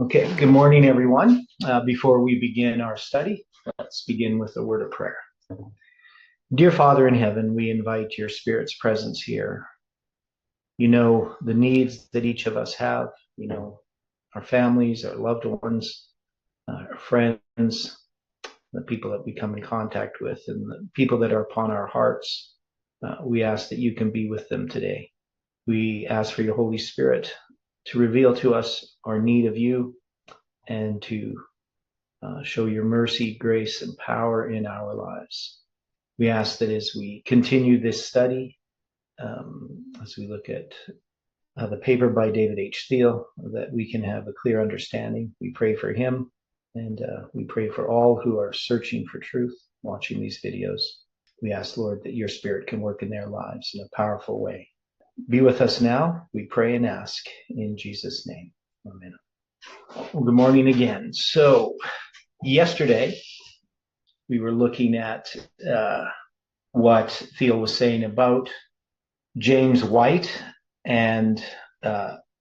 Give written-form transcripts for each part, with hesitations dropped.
Okay, good morning, everyone. Before we begin our study, let's begin with a word of prayer. Dear Father in heaven, we invite your Spirit's presence here. You know the needs that each of us have. You know our families, our loved ones, our friends, the people that we come in contact with, and the people that are upon our hearts. We ask that you can be with them today. We ask for your Holy Spirit to reveal to us our need of you and to show your mercy, grace, and power in our lives. We ask that as we continue this study, as we look at the paper by David H. Thiele, that we can have a clear understanding. We pray for him, and we pray for all who are searching for truth, watching these videos. We ask, Lord, that your Spirit can work in their lives in a powerful way. Be with us now, we pray and ask in Jesus' name. Amen. Well, good morning again. So, yesterday, we were looking at what Thiele was saying about James White and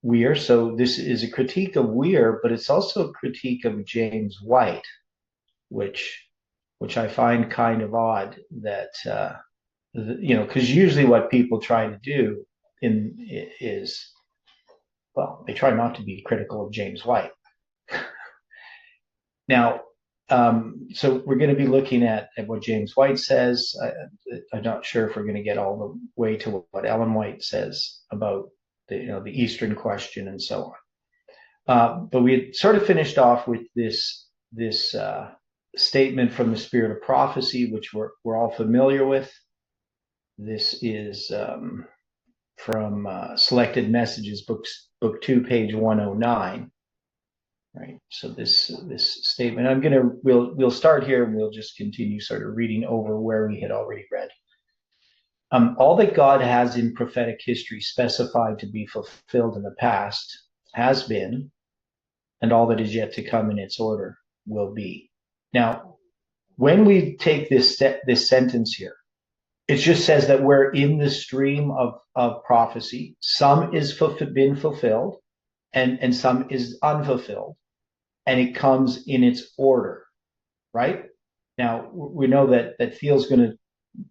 Weir. So this is a critique of Weir, but it's also a critique of James White, which I find kind of odd that, because usually what people try to do is, well, they try not to be critical of James White. Now, so we're going to be looking at what James White says. I'm not sure if we're going to get all the way to what Ellen White says about the Eastern question and so on. But we had sort of finished off with this statement from the Spirit of Prophecy, which we're all familiar with. This is from Selected Messages, book 2, page 109. Right. So this statement, we'll start here and we'll just continue sort of reading over where we had already read. All that God has in prophetic history specified to be fulfilled in the past has been, and all that is yet to come in its order will be. Now, when we take this sentence here, it just says that we're in the stream of prophecy. Some is been fulfilled, and some is unfulfilled. And it comes in its order, right? Now, we know that Thiele's going to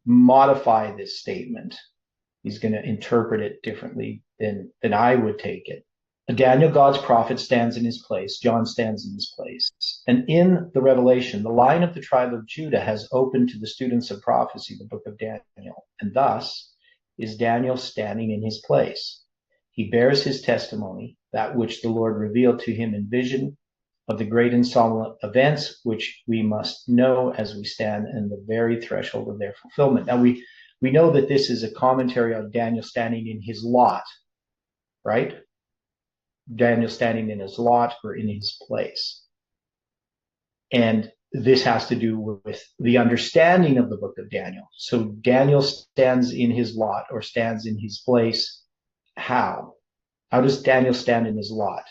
modify this statement. He's going to interpret it differently than I would take it. Daniel, God's prophet, stands in his place. John stands in his place. And in the Revelation, the line of the tribe of Judah has opened to the students of prophecy, the book of Daniel. And thus is Daniel standing in his place. He bears his testimony, that which the Lord revealed to him in vision, of the great and solemn events which we must know as we stand in the very threshold of their fulfillment. Now, we know that this is a commentary on Daniel standing in his lot, right? Daniel standing in his lot or in his place. And this has to do with the understanding of the book of Daniel. So Daniel stands in his lot or stands in his place. How? How does Daniel stand in his lot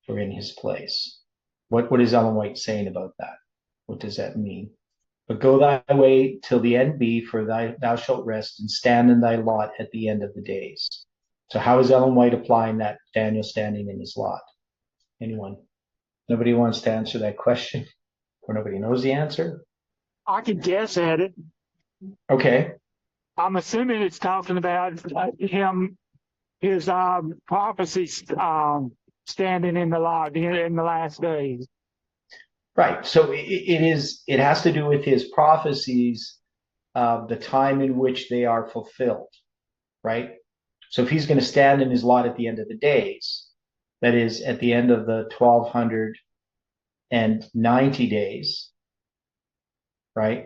or in his place? What is Ellen White saying about that? What does that mean? But go thy way till the end be, for thou shalt rest and stand in thy lot at the end of the days. So how is Ellen White applying that Daniel standing in his lot? Anyone? Nobody wants to answer that question? Or nobody knows the answer? I could guess at it. Okay. I'm assuming it's talking about his prophecy standing in the lot in the last days. Right. So it has to do with his prophecies, the time in which they are fulfilled, right? So if he's going to stand in his lot at the end of the days, that is at the end of the 1290 days, right?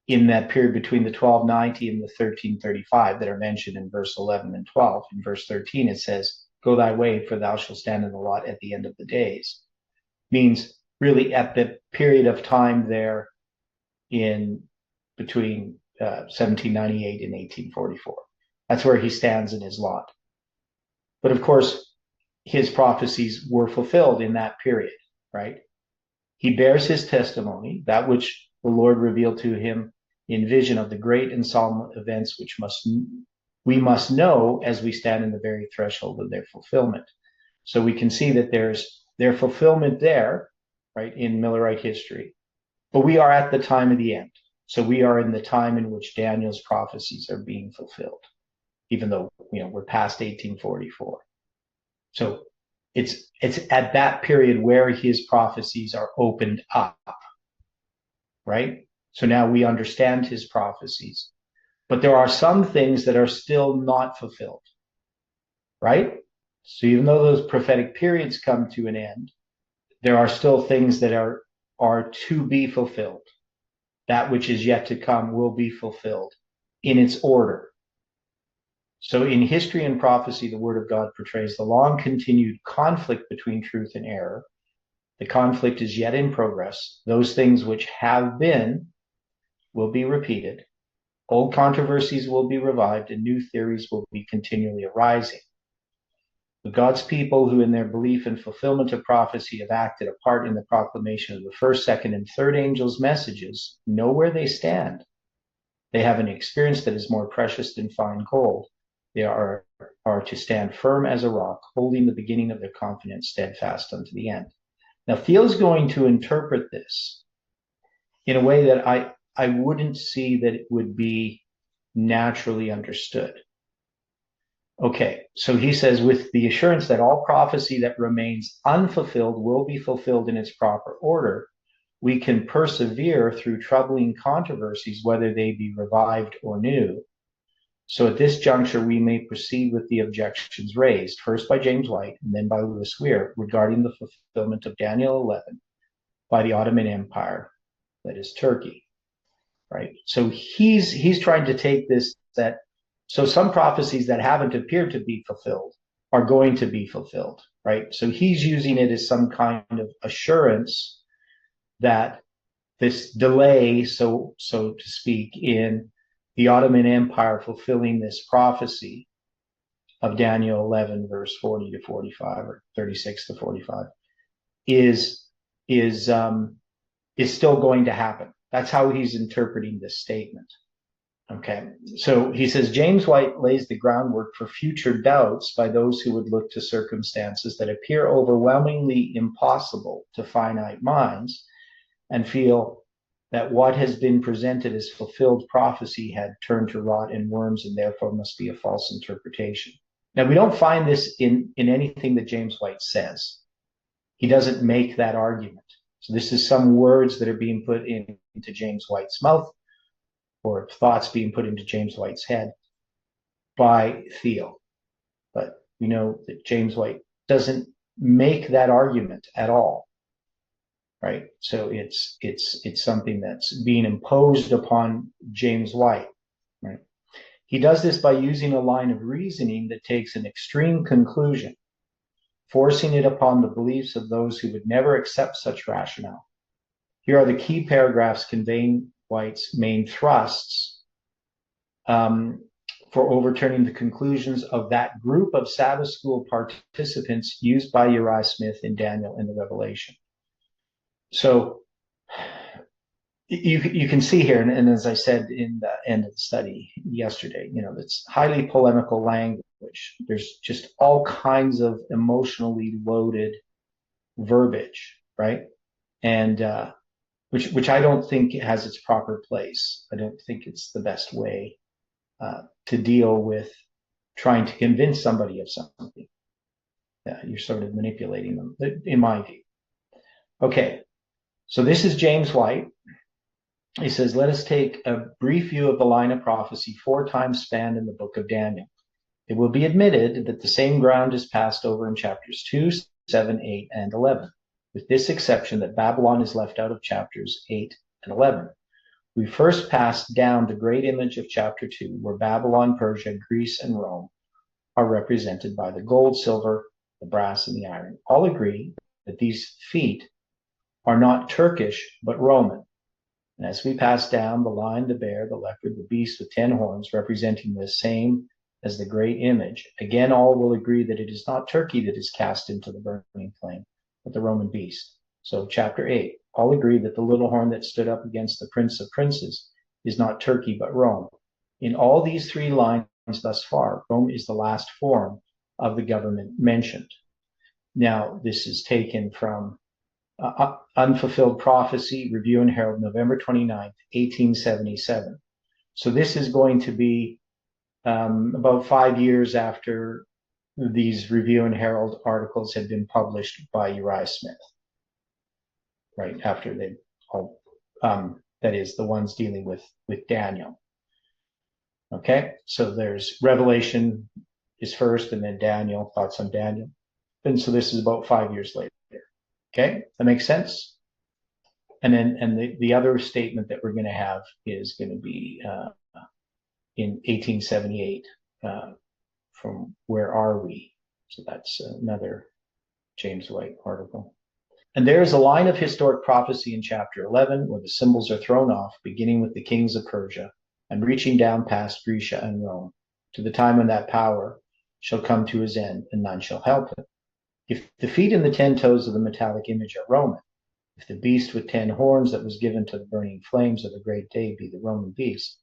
In that period between the 1290 and the 1335 that are mentioned in verse 11 and 12. In verse 13, it says, go thy way, for thou shalt stand in the lot at the end of the days. Means really at the period of time there in between 1798 and 1844. That's where he stands in his lot. But of course, his prophecies were fulfilled in that period, right? He bears his testimony, that which the Lord revealed to him in vision of the great and solemn events which we must know as we stand in the very threshold of their fulfillment. So we can see that there's their fulfillment there, right, in Millerite history. But we are at the time of the end. So we are in the time in which Daniel's prophecies are being fulfilled, even though, we're past 1844. So it's at that period where his prophecies are opened up, right? So now we understand his prophecies, but there are some things that are still not fulfilled, right? So even though those prophetic periods come to an end, there are still things that are to be fulfilled. That which is yet to come will be fulfilled in its order. So in history and prophecy, the word of God portrays the long continued conflict between truth and error. The conflict is yet in progress. Those things which have been will be repeated. Old controversies will be revived and new theories will be continually arising. But God's people who in their belief and fulfillment of prophecy have acted a part in the proclamation of the first, second, and third angels' messages know where they stand. They have an experience that is more precious than fine gold. They are to stand firm as a rock, holding the beginning of their confidence steadfast unto the end. Now, Thiele's going to interpret this in a way that I wouldn't see that it would be naturally understood. Okay, so he says, with the assurance that all prophecy that remains unfulfilled will be fulfilled in its proper order, we can persevere through troubling controversies, whether they be revived or new. So at this juncture, we may proceed with the objections raised, first by James White and then by Louis Weir, regarding the fulfillment of Daniel 11 by the Ottoman Empire, that is Turkey, right? So he's trying to take this, that so some prophecies that haven't appeared to be fulfilled are going to be fulfilled, right? So he's using it as some kind of assurance that this delay, so to speak, in the Ottoman Empire fulfilling this prophecy of Daniel 11, verse 40 to 45, or 36 to 45, is still going to happen. That's how he's interpreting this statement. Okay, so he says, James White lays the groundwork for future doubts by those who would look to circumstances that appear overwhelmingly impossible to finite minds and feel that what has been presented as fulfilled prophecy had turned to rot and worms and therefore must be a false interpretation. Now, we don't find this in anything that James White says. He doesn't make that argument. So this is some words that are being put into James White's mouth, or thoughts being put into James White's head by Thiele. But we know that James White doesn't make that argument at all, right? So it's something that's being imposed upon James White, right? He does this by using a line of reasoning that takes an extreme conclusion, forcing it upon the beliefs of those who would never accept such rationale. Here are the key paragraphs conveying White's main thrusts for overturning the conclusions of that group of Sabbath school participants used by Uriah Smith in Daniel in the Revelation. So you can see here, and as I said in the end of the study yesterday, it's highly polemical language. There's just all kinds of emotionally loaded verbiage, right? And which I don't think has its proper place. I don't think it's the best way to deal with trying to convince somebody of something. You're sort of manipulating them, in my view. Okay, so this is James White. He says, let us take a brief view of the line of prophecy 4 times spanned in the book of Daniel. It will be admitted that the same ground is passed over in chapters 2, 7, 8, and 11. With this exception that Babylon is left out of chapters 8 and 11. We first pass down the great image of chapter 2, where Babylon, Persia, Greece, and Rome are represented by the gold, silver, the brass, and the iron. All agree that these feet are not Turkish, but Roman. And as we pass down the lion, the bear, the leopard, the beast with 10 horns, representing the same as the great image, again all will agree that it is not Turkey that is cast into the burning flame, but the Roman beast. So chapter 8, all agree that the little horn that stood up against the prince of princes is not Turkey, but Rome. In all these 3 lines thus far, Rome is the last form of the government mentioned. Now, this is taken from Unfulfilled Prophecy, Review and Herald, November 29th, 1877. So this is going to be about 5 years after these Review and Herald articles had been published by Uriah Smith, right? After they all, that is, the ones dealing with Daniel. Okay, so there's Revelation is first, and then Daniel, thoughts on Daniel. And so this is about 5 years later. Okay, that makes sense? And then the other statement that we're going to have is going to be in 1878, from Where Are We? So that's another James White article. And there is a line of historic prophecy in chapter 11 where the symbols are thrown off, beginning with the kings of Persia and reaching down past Greece and Rome, to the time when that power shall come to his end, and none shall help it. If the feet and the 10 toes of the metallic image are Roman, if the beast with 10 horns that was given to the burning flames of the great day be the Roman beast,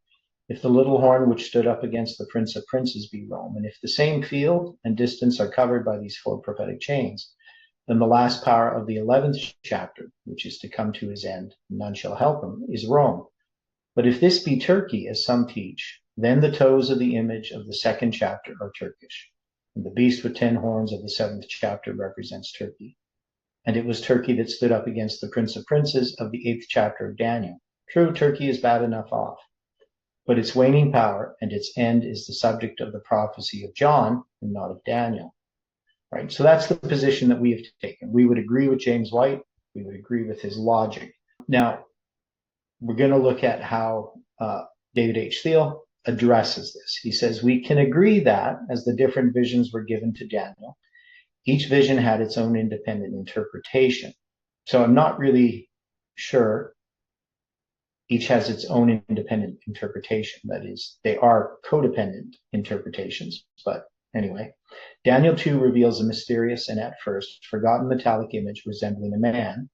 if the little horn which stood up against the Prince of Princes be Rome, and if the same field and distance are covered by these 4 prophetic chains, then the last power of the 11th chapter, which is to come to his end, and none shall help him, is Rome. But if this be Turkey, as some teach, then the toes of the image of the 2nd chapter are Turkish, and the beast with 10 horns of the 7th chapter represents Turkey. And it was Turkey that stood up against the Prince of Princes of the 8th chapter of Daniel. True, Turkey is bad enough off, but its waning power and its end is the subject of the prophecy of John and not of Daniel. Right? So that's the position that we have taken. We would agree with James White. We would agree with his logic. Now, we're going to look at how David H. Thiele addresses this. He says, we can agree that as the different visions were given to Daniel, each vision had its own independent interpretation. So I'm not really sure each has its own independent interpretation. That is, they are codependent interpretations. But anyway, Daniel 2 reveals a mysterious and at first forgotten metallic image resembling a man.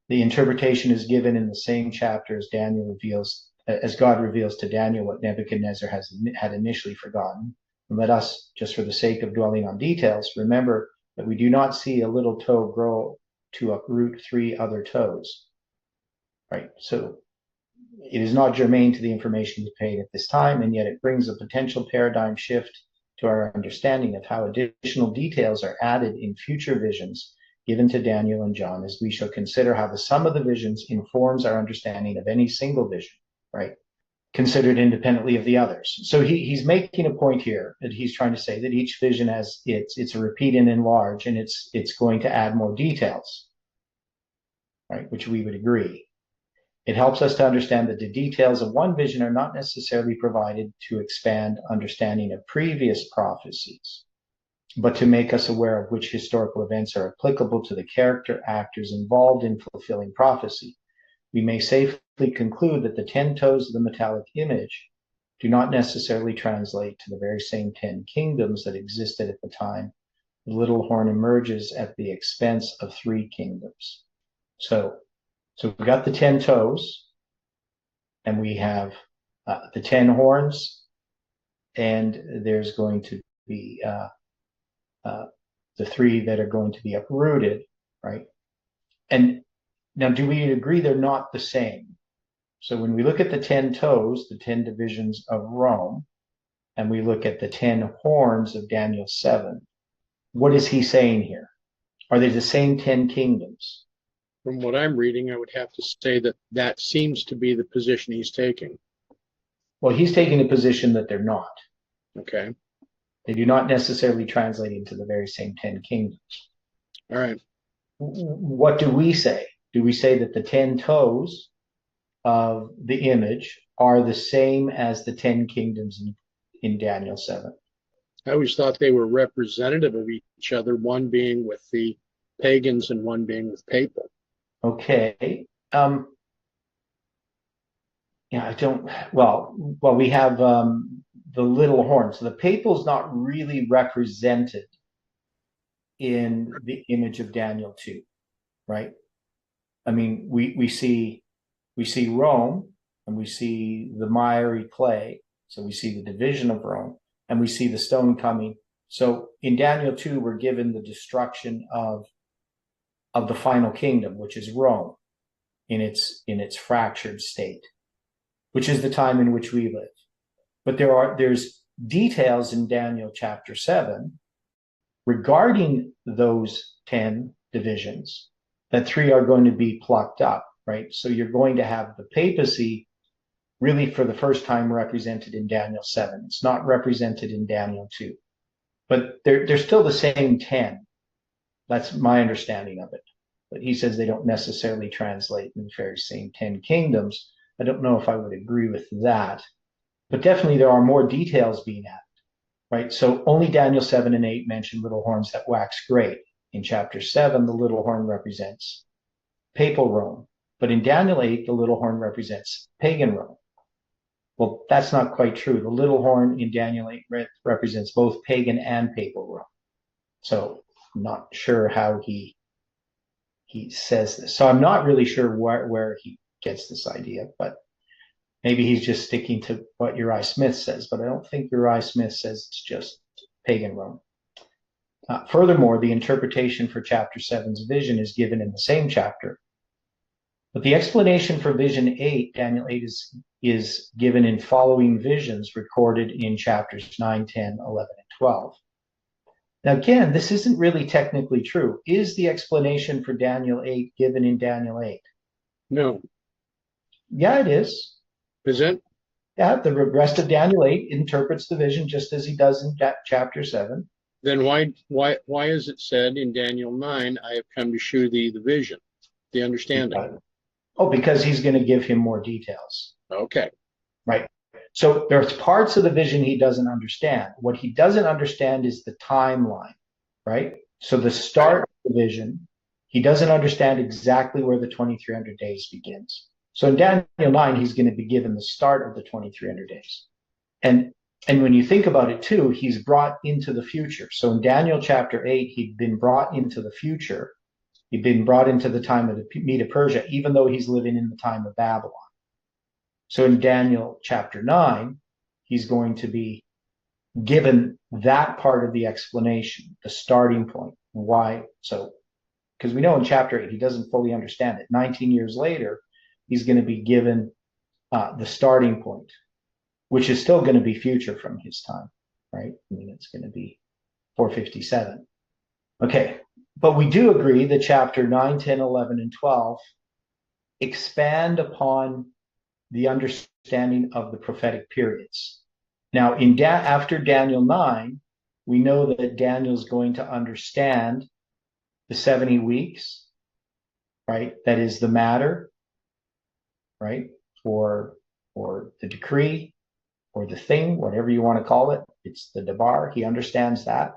The interpretation is given in the same chapter as God reveals to Daniel what Nebuchadnezzar had initially forgotten. And let us, just for the sake of dwelling on details, remember that we do not see a little toe grow to uproot 3 other toes. Right? So it is not germane to the information contained at this time, and yet it brings a potential paradigm shift to our understanding of how additional details are added in future visions given to Daniel and John, as we shall consider how the sum of the visions informs our understanding of any single vision, right? Considered independently of the others. So he's making a point here that he's trying to say that each vision has it's a repeat and enlarge, and it's going to add more details, right? Which we would agree. It helps us to understand that the details of one vision are not necessarily provided to expand understanding of previous prophecies, but to make us aware of which historical events are applicable to the character actors involved in fulfilling prophecy. We may safely conclude that the 10 toes of the metallic image do not necessarily translate to the very same 10 kingdoms that existed at the time the little horn emerges at the expense of 3 kingdoms. So we've got the 10 toes, and we have the 10 horns, and there's going to be the 3 that are going to be uprooted, right? And now, do we agree they're not the same? So when we look at the 10 toes, the 10 divisions of Rome, and we look at the 10 horns of Daniel 7, what is he saying here? Are they the same 10 kingdoms? From what I'm reading, I would have to say that seems to be the position he's taking. Well, he's taking a position that they're not. Okay. They do not necessarily translate into the very same 10 kingdoms. All right. What do we say? Do we say that the 10 toes of the image are the same as the 10 kingdoms in Daniel 7? I always thought they were representative of each other, one being with the pagans and one being with papal. Okay. Yeah, I don't. Well, we have the little horn. So the papal is not really represented in the image of Daniel 2, right? I mean, we see Rome, and we see the miry clay. So we see the division of Rome, and we see the stone coming. So in Daniel 2, we're given the destruction of the final kingdom, which is Rome in its fractured state, which is the time in which we live. But there's details in Daniel chapter 7 regarding those 10 divisions, that 3 are going to be plucked up, right? So you're going to have the papacy really for the first time represented in Daniel 7. It's not represented in Daniel 2. But they're still the same 10. That's my understanding of it. But he says they don't necessarily translate in the very same 10 kingdoms. I don't know if I would agree with that. But definitely there are more details being added, right? So only Daniel 7 and 8 mention little horns that wax great. In chapter 7, the little horn represents papal Rome. But in Daniel 8, the little horn represents pagan Rome. Well, that's not quite true. The little horn in Daniel 8 represents both pagan and papal Rome. So I'm not sure how he says this. So I'm not really sure where he gets this idea, but maybe he's just sticking to what Uriah Smith says. But I don't think Uriah Smith says it's just pagan Rome. Furthermore, the interpretation for chapter 7's vision is given in the same chapter. But the explanation for vision 8, Daniel 8, is given in following visions recorded in chapters 9, 10, 11, and 12. Now, again, this isn't really technically true. Is the explanation for Daniel 8 given in Daniel 8? No. Yeah, it is. Is it? Yeah, the rest of Daniel 8 interprets the vision just as he does in chapter 7. Then why is it said in Daniel 9, I have come to shew thee the vision, the understanding? Oh, because he's going to give him more details. Okay. Right. So there's parts of the vision he doesn't understand. What he doesn't understand is the timeline, right? So the start of the vision, he doesn't understand exactly where the 2300 days begins. So in Daniel 9, he's going to be given the start of the 2300 days. And when you think about it too, he's brought into the future. So in Daniel chapter 8, he'd been brought into the future. He'd been brought into the time of the Medo-Persia, even though he's living in the time of Babylon. So in Daniel chapter 9, he's going to be given that part of the explanation, the starting point. Why? So, because we know in chapter 8, he doesn't fully understand it. 19 years later, he's going to be given the starting point, which is still going to be future from his time, right? I mean, it's going to be 457. Okay. But we do agree that chapter 9, 10, 11, and 12 expand upon the understanding of the prophetic periods. Now, after Daniel 9, we know that Daniel's going to understand the 70 weeks, right? That is the matter, right? Or the decree, or the thing, whatever you want to call it. It's the Debar. He understands that.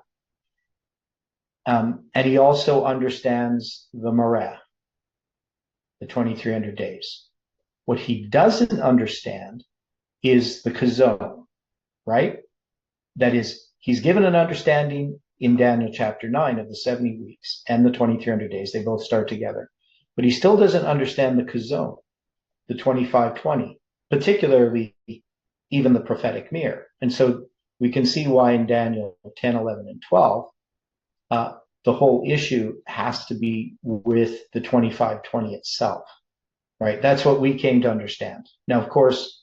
And he also understands the Mareh, the 2300 days. What he doesn't understand is the Kazon, right? That is, he's given an understanding in Daniel chapter 9 of the 70 weeks and the 2300 days. They both start together. But he still doesn't understand the Kazon, the 2520, particularly even the prophetic mirror. And so we can see why in Daniel 10, 11, and 12, the whole issue has to be with the 2520 itself, right? That's what we came to understand. Now, of course,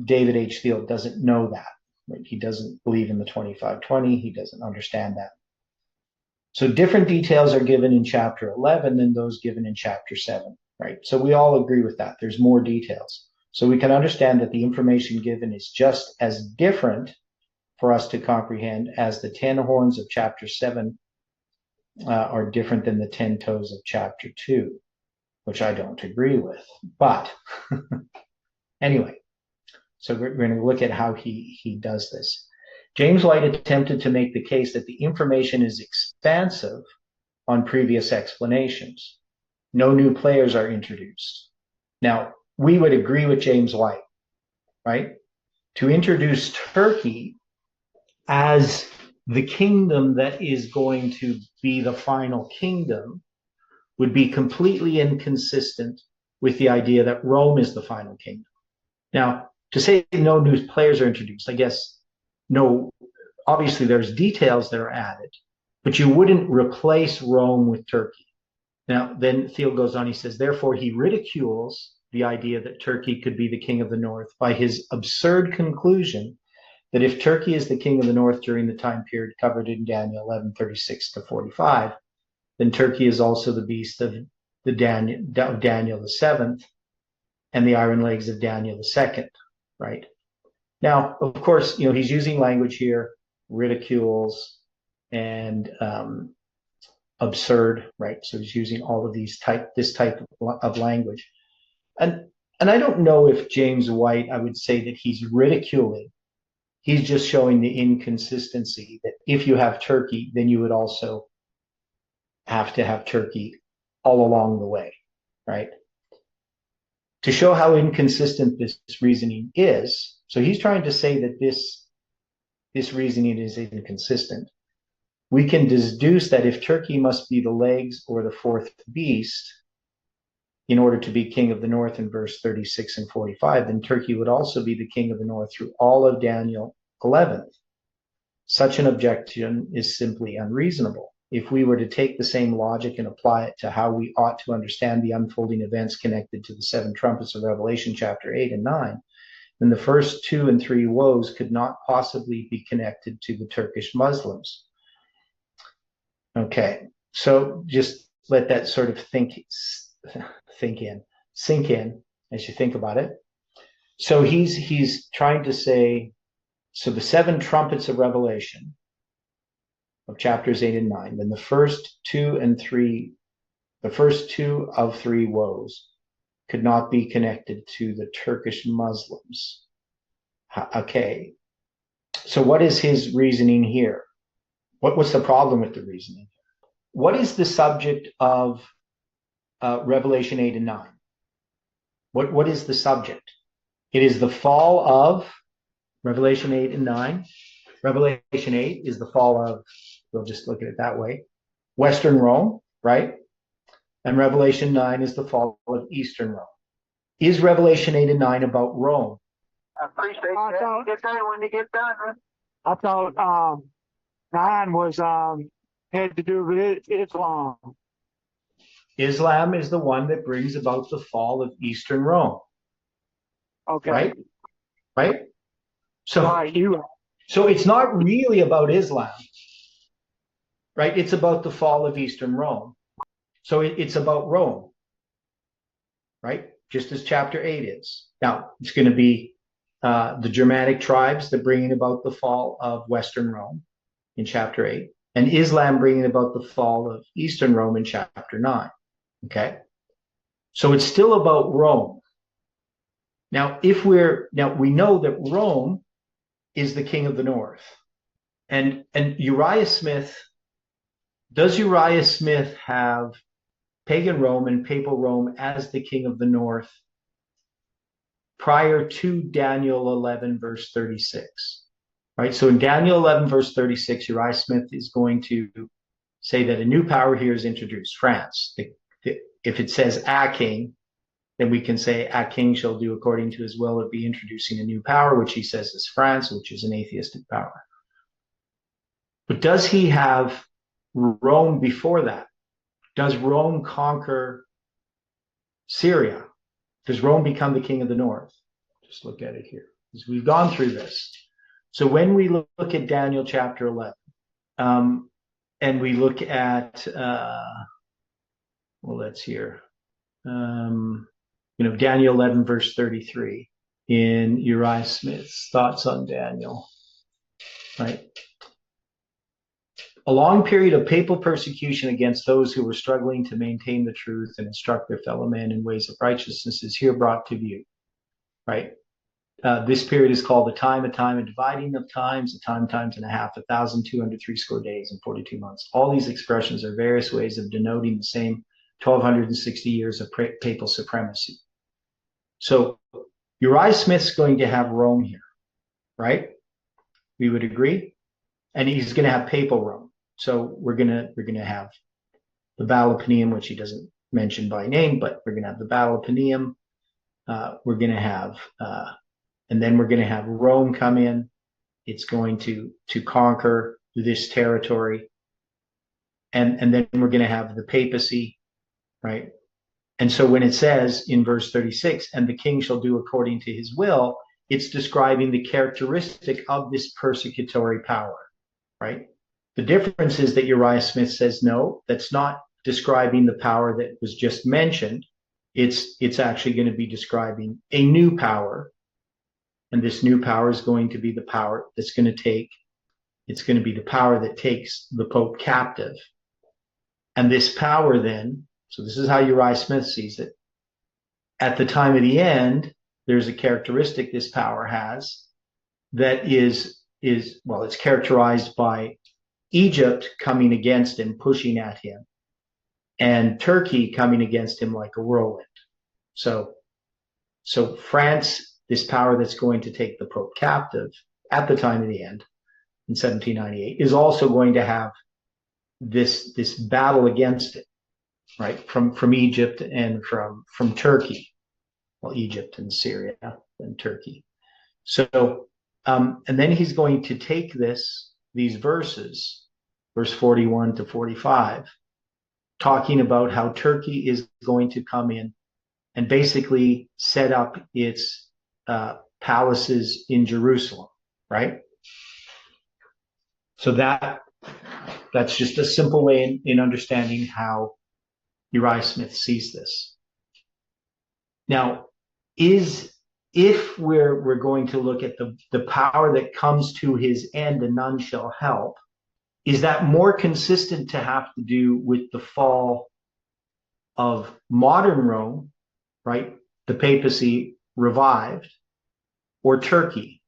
David H. Thiele doesn't know that, right? He doesn't believe in the 2520. He doesn't understand that. So different details are given in chapter 11 than those given in chapter 7, right? So we all agree with that. There's more details. So we can understand that the information given is just as different for us to comprehend as the 10 horns of chapter 7 are different than the 10 toes of chapter 2, which I don't agree with. But anyway, so we're going to look at how he does this. James White attempted to make the case that the information is expansive on previous explanations. No new players are introduced. Now, we would agree with James White, right? To introduce Turkey as the kingdom that is going to be the final kingdom would be completely inconsistent with the idea that Rome is the final kingdom. Now, to say no new players are introduced, I guess no obviously there's details that are added, but you wouldn't replace Rome with Turkey. Now, then Thiele goes on, he says, therefore he ridicules the idea that Turkey could be the king of the north by his absurd conclusion that if Turkey is the king of the north during the time period covered in Daniel 11:36 to 45, then Turkey is also the beast of Daniel the 7th and the iron legs of Daniel the 2nd, right? Now, of course, he's using language here, ridicules and absurd, right? So he's using all of this type of language. And I don't know if James White, I would say that he's ridiculing. He's just showing the inconsistency that if you have Turkey, then you would also have to have Turkey all along the way, right? To show how inconsistent this reasoning is, so he's trying to say that this reasoning is inconsistent. We can deduce that if Turkey must be the legs or the fourth beast in order to be king of the north in verse 36 and 45, then Turkey would also be the king of the north through all of Daniel 11. Such an objection is simply unreasonable. If we were to take the same logic and apply it to how we ought to understand the unfolding events connected to the seven trumpets of Revelation chapter 8 and 9, then the first 2 and 3 woes could not possibly be connected to the Turkish Muslims. Okay, so just let that sort of sink in as you think about it. So he's trying to say, so the seven trumpets of Revelation of chapters 8 and 9, then the first two of 3 woes could not be connected to the Turkish Muslims. Okay, so what is his reasoning here? What's the problem with the reasoning? What is the subject of Revelation 8 and 9? What is the subject? It is the fall of Revelation 8 and 9. Revelation 8 is the fall of, we'll just look at it that way, Western Rome, right? And Revelation 9 is the fall of Eastern Rome. Is Revelation 8 and 9 about Rome? I appreciate that. Get that when you get done. Huh? I thought 9 was had to do with Islam. Islam is the one that brings about the fall of Eastern Rome. Okay. Right? So, right, so it's not really about Islam, right? It's about the fall of Eastern Rome. So it's about Rome, right? Just as chapter 8 is. Now, it's going to be the Germanic tribes that bringing about the fall of Western Rome in chapter 8, and Islam bringing about the fall of Eastern Rome in chapter 9. Okay? So it's still about Rome. Now, we know that Rome is the king of the north. And Uriah Smith, does Uriah Smith have pagan Rome and papal Rome as the king of the north prior to Daniel 11, verse 36? Right? So in Daniel 11, verse 36, Uriah Smith is going to say that a new power here is introduced, France. If it says a king, then we can say a king shall do according to his will or be introducing a new power, which he says is France, which is an atheistic power. But does he have Rome before that? Does Rome conquer Syria? Does Rome become the king of the north? Just look at it here, because we've gone through this. So when we look at Daniel chapter 11, and we look at, that's here. Daniel 11, verse 33 in Uriah Smith's thoughts on Daniel, right? A long period of papal persecution against those who were struggling to maintain the truth and instruct their fellow men in ways of righteousness is here brought to view, right? This period is called a time, a dividing of times, a time, times and a half, 1,260 days and 42 months. All these expressions are various ways of denoting the same 1,260 years of papal supremacy. So Uriah Smith's going to have Rome here, right? We would agree, and he's going to have papal Rome. So we're gonna have the Battle of Panium, which he doesn't mention by name, but we're gonna have the Battle of Panium. We're gonna have, and then we're gonna have Rome come in, It's going to conquer this territory. And then we're going to have the papacy, right? And so when it says in verse 36, and the king shall do according to his will, it's describing the characteristic of this persecutory power, right? The difference is that Uriah Smith says, no, that's not describing the power that was just mentioned. It's actually going to be describing a new power. And this new power is going to be the power that's going to take, it's going to be the power that takes the Pope captive. And this power then, so this is how Uriah Smith sees it. At the time of the end, there's a characteristic this power has that is well, it's characterized by Egypt coming against him, pushing at him, and Turkey coming against him like a whirlwind. So France, this power that's going to take the Pope captive at the time of the end in 1798, is also going to have this battle against it, right? From Egypt and from Turkey. Well, Egypt and Syria and Turkey. So, and then he's going to take these verses, verse 41 to 45, talking about how Turkey is going to come in and basically set up its palaces in Jerusalem, right? So that's just a simple way in understanding how Uriah Smith sees this. Now, if we're going to look at the power that comes to his end and none shall help, is that more consistent to have to do with the fall of modern Rome, right? The papacy revived, or Turkey,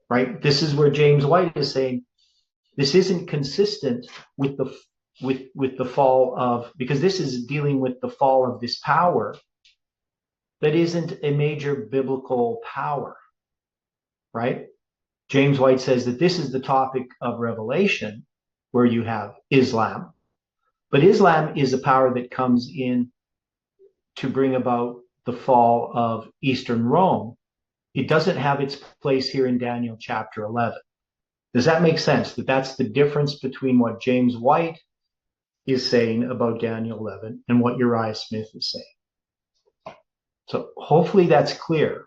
right? This is where James White is saying this isn't consistent with the fall of, because this is dealing with the fall of this power that isn't a major biblical power, right? James White says that this is the topic of Revelation, where you have Islam. But Islam is a power that comes in to bring about the fall of Eastern Rome. It doesn't have its place here in Daniel chapter 11. Does that make sense? That's the difference between what James White is saying about Daniel 11 and what Uriah Smith is saying. So hopefully that's clear.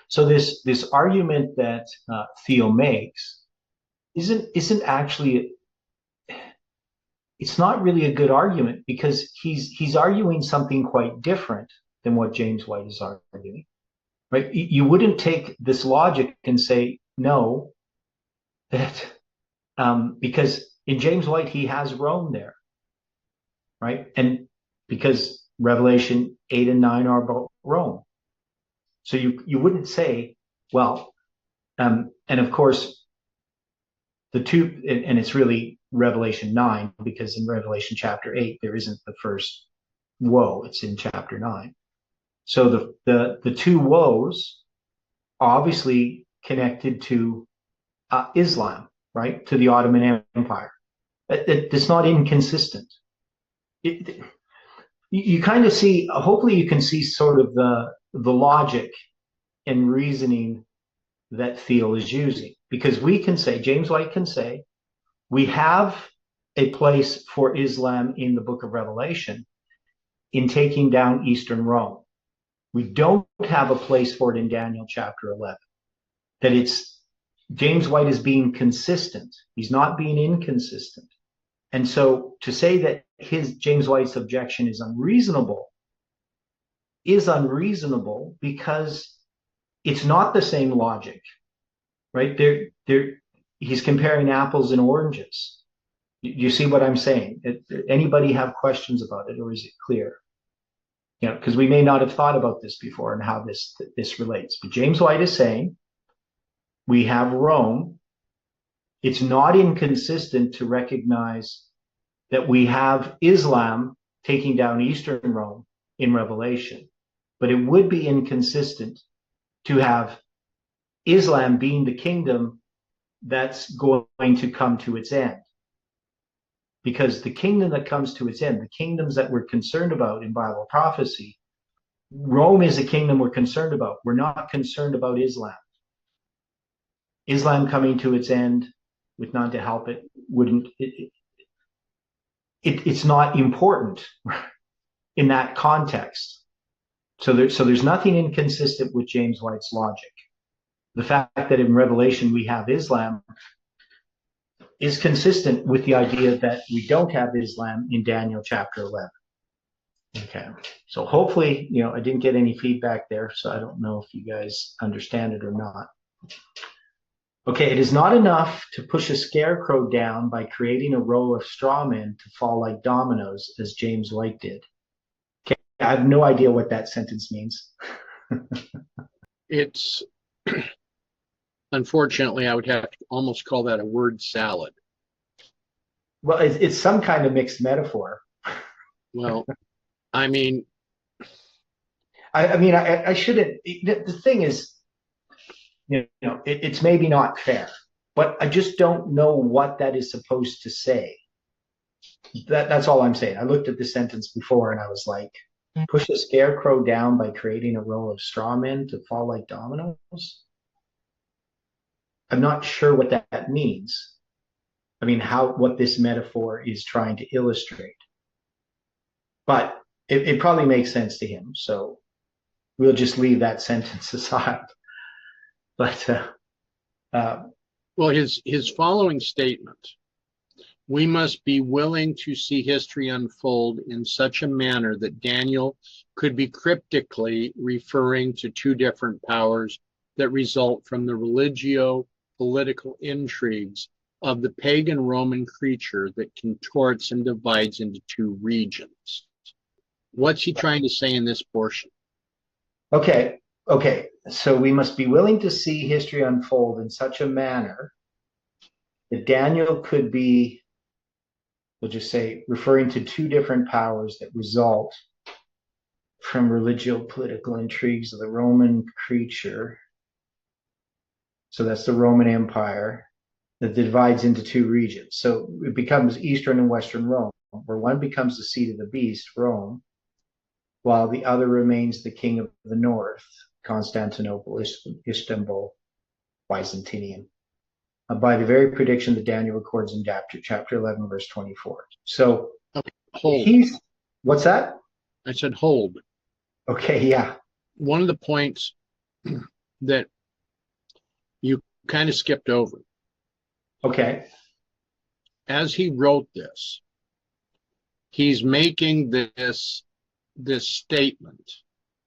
So this argument that Thiele makes isn't actually, it's not really a good argument, because he's arguing something quite different than what James White is arguing, right? You wouldn't take this logic and say, no, that because in James White, he has Rome there, right? And because Revelation 8 and 9 are about Rome. So you wouldn't say, well, and of course, the two, and it's really Revelation 9, because in Revelation chapter 8, there isn't the first woe, it's in chapter 9. So the two woes are obviously connected to Islam, right? To the Ottoman Empire. It's not inconsistent. You kind of see, hopefully you can see sort of the logic and reasoning that Thiele is using. Because we can say, James White can say, we have a place for Islam in the book of Revelation in taking down Eastern Rome. We don't have a place for it in Daniel chapter 11. That it's, James White is being consistent. He's not being inconsistent. And so to say that James White's objection is unreasonable because it's not the same logic, right? He's comparing apples and oranges. You see what I'm saying? Anybody have questions about it, or is it clear? You know, because we may not have thought about this before and how this relates. But James White is saying we have Rome. It's not inconsistent to recognize that we have Islam taking down Eastern Rome in Revelation, but it would be inconsistent to have Islam being the kingdom that's going to come to its end. Because the kingdom that comes to its end, the kingdoms that we're concerned about in Bible prophecy, Rome is a kingdom we're concerned about. We're not concerned about Islam. Islam coming to its end with none to help it wouldn't. It's not important in that context. So there's nothing inconsistent with James White's logic. The fact that in Revelation we have Islam is consistent with the idea that we don't have Islam in Daniel chapter 11. Okay, so hopefully, I didn't get any feedback there, so I don't know if you guys understand it or not. Okay, it is not enough to push a scarecrow down by creating a row of straw men to fall like dominoes, as James White did. Okay, I have no idea what that sentence means. It's, unfortunately, I would have to almost call that a word salad. Well, it's some kind of mixed metaphor. Well, I mean, I shouldn't. The thing is, it's maybe not fair, but I just don't know what that is supposed to say. That's all I'm saying. I looked at the sentence before and I was like, push a scarecrow down by creating a row of straw men to fall like dominoes. I'm not sure what that means. I mean, what this metaphor is trying to illustrate. But it probably makes sense to him. So we'll just leave that sentence aside. But well, his following statement: we must be willing to see history unfold in such a manner that Daniel could be cryptically referring to two different powers that result from the religio-political intrigues of the pagan Roman creature that contorts and divides into two regions. What's he trying to say in this portion? Okay. So we must be willing to see history unfold in such a manner that Daniel could be, we'll just say, referring to two different powers that result from religio-political intrigues of the Roman creature. So that's the Roman Empire that divides into two regions. So it becomes Eastern and Western Rome, where one becomes the seat of the beast, Rome, while the other remains the king of the north, Constantinople, Istanbul, Byzantinian, by the very prediction that Daniel records in chapter 11, verse 24. So hold. What's that? I said hold. Okay, yeah. One of the points that you kind of skipped over. Okay. As he wrote this, he's making this statement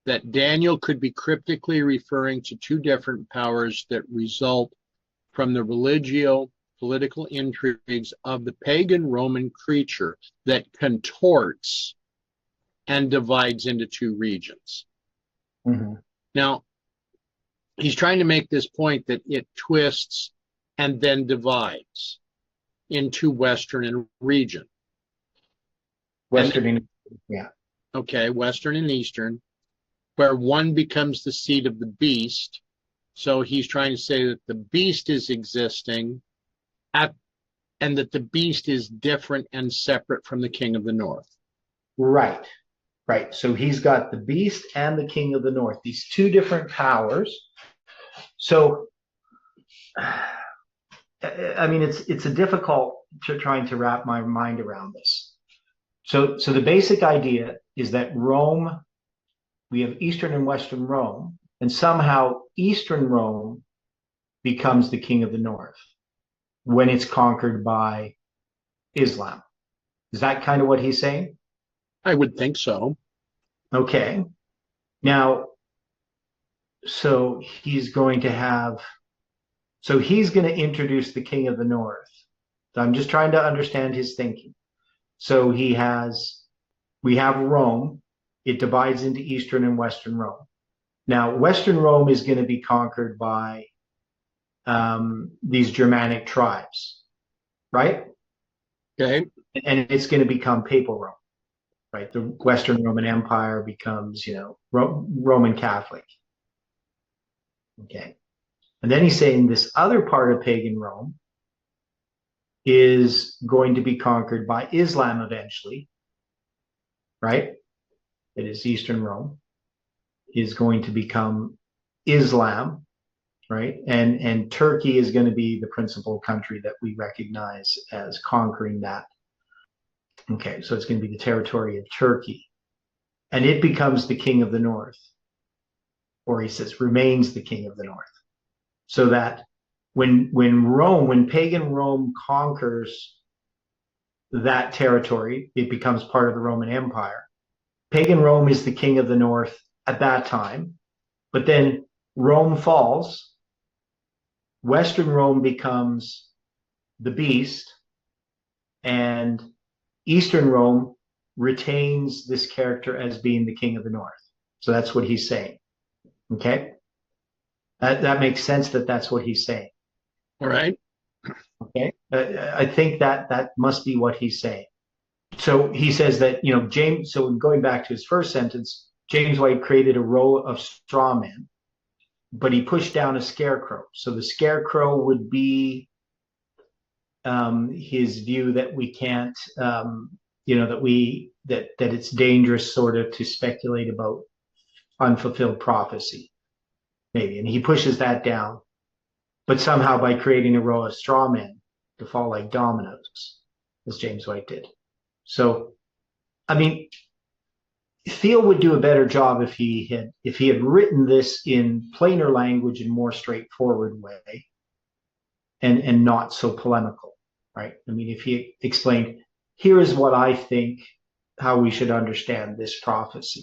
that Daniel could be cryptically referring to two different powers that result from the religio-political intrigues of the pagan Roman creature that contorts and divides into two regions. Mm-hmm. Now, he's trying to make this point that it twists and then divides into Western and region. Yeah. Okay, Western and Eastern, where one becomes the seat of the beast. So he's trying to say that the beast is existing and that the beast is different and separate from the king of the north. Right. So he's got the beast and the king of the north, these two different powers. So, I mean, it's a difficult trying to wrap my mind around this. So the basic idea is that Rome, we have Eastern and Western Rome, and somehow Eastern Rome becomes the king of the north when it's conquered by Islam. Is that kind of what he's saying? I would think so. Okay. Now, so he's going to introduce the king of the north. So I'm just trying to understand his thinking. So we have Rome. It divides into Eastern and Western Rome. Now, Western Rome is going to be conquered by these Germanic tribes, right? Okay. And it's going to become Papal Rome, right? The Western Roman Empire becomes, Roman Catholic. Okay. And then he's saying this other part of pagan Rome is going to be conquered by Islam eventually, right? It is Eastern Rome is going to become Islam, right? And Turkey is going to be the principal country that we recognize as conquering that. Okay, so it's going to be the territory of Turkey. And it becomes the king of the north. Or he says, remains the king of the north. So that when pagan Rome conquers that territory, it becomes part of the Roman Empire. Pagan Rome is the king of the north at that time. But then Rome falls. Western Rome becomes the beast, and Eastern Rome retains this character as being the king of the north. So that's what he's saying. Okay? That makes sense that that's what he's saying. All right. Okay? I think that must be what he's saying. So he says that, James, so going back to his first sentence, James White created a row of straw men, but he pushed down a scarecrow. So the scarecrow would be his view that we can't, that it's dangerous sort of to speculate about unfulfilled prophecy, maybe. And he pushes that down, but somehow by creating a row of straw men to fall like dominoes, as James White did. So, I mean, Thiele would do a better job if he had written this in plainer language and more straightforward way, and not so polemical, right? I mean, if he explained, here is what I think, how we should understand this prophecy.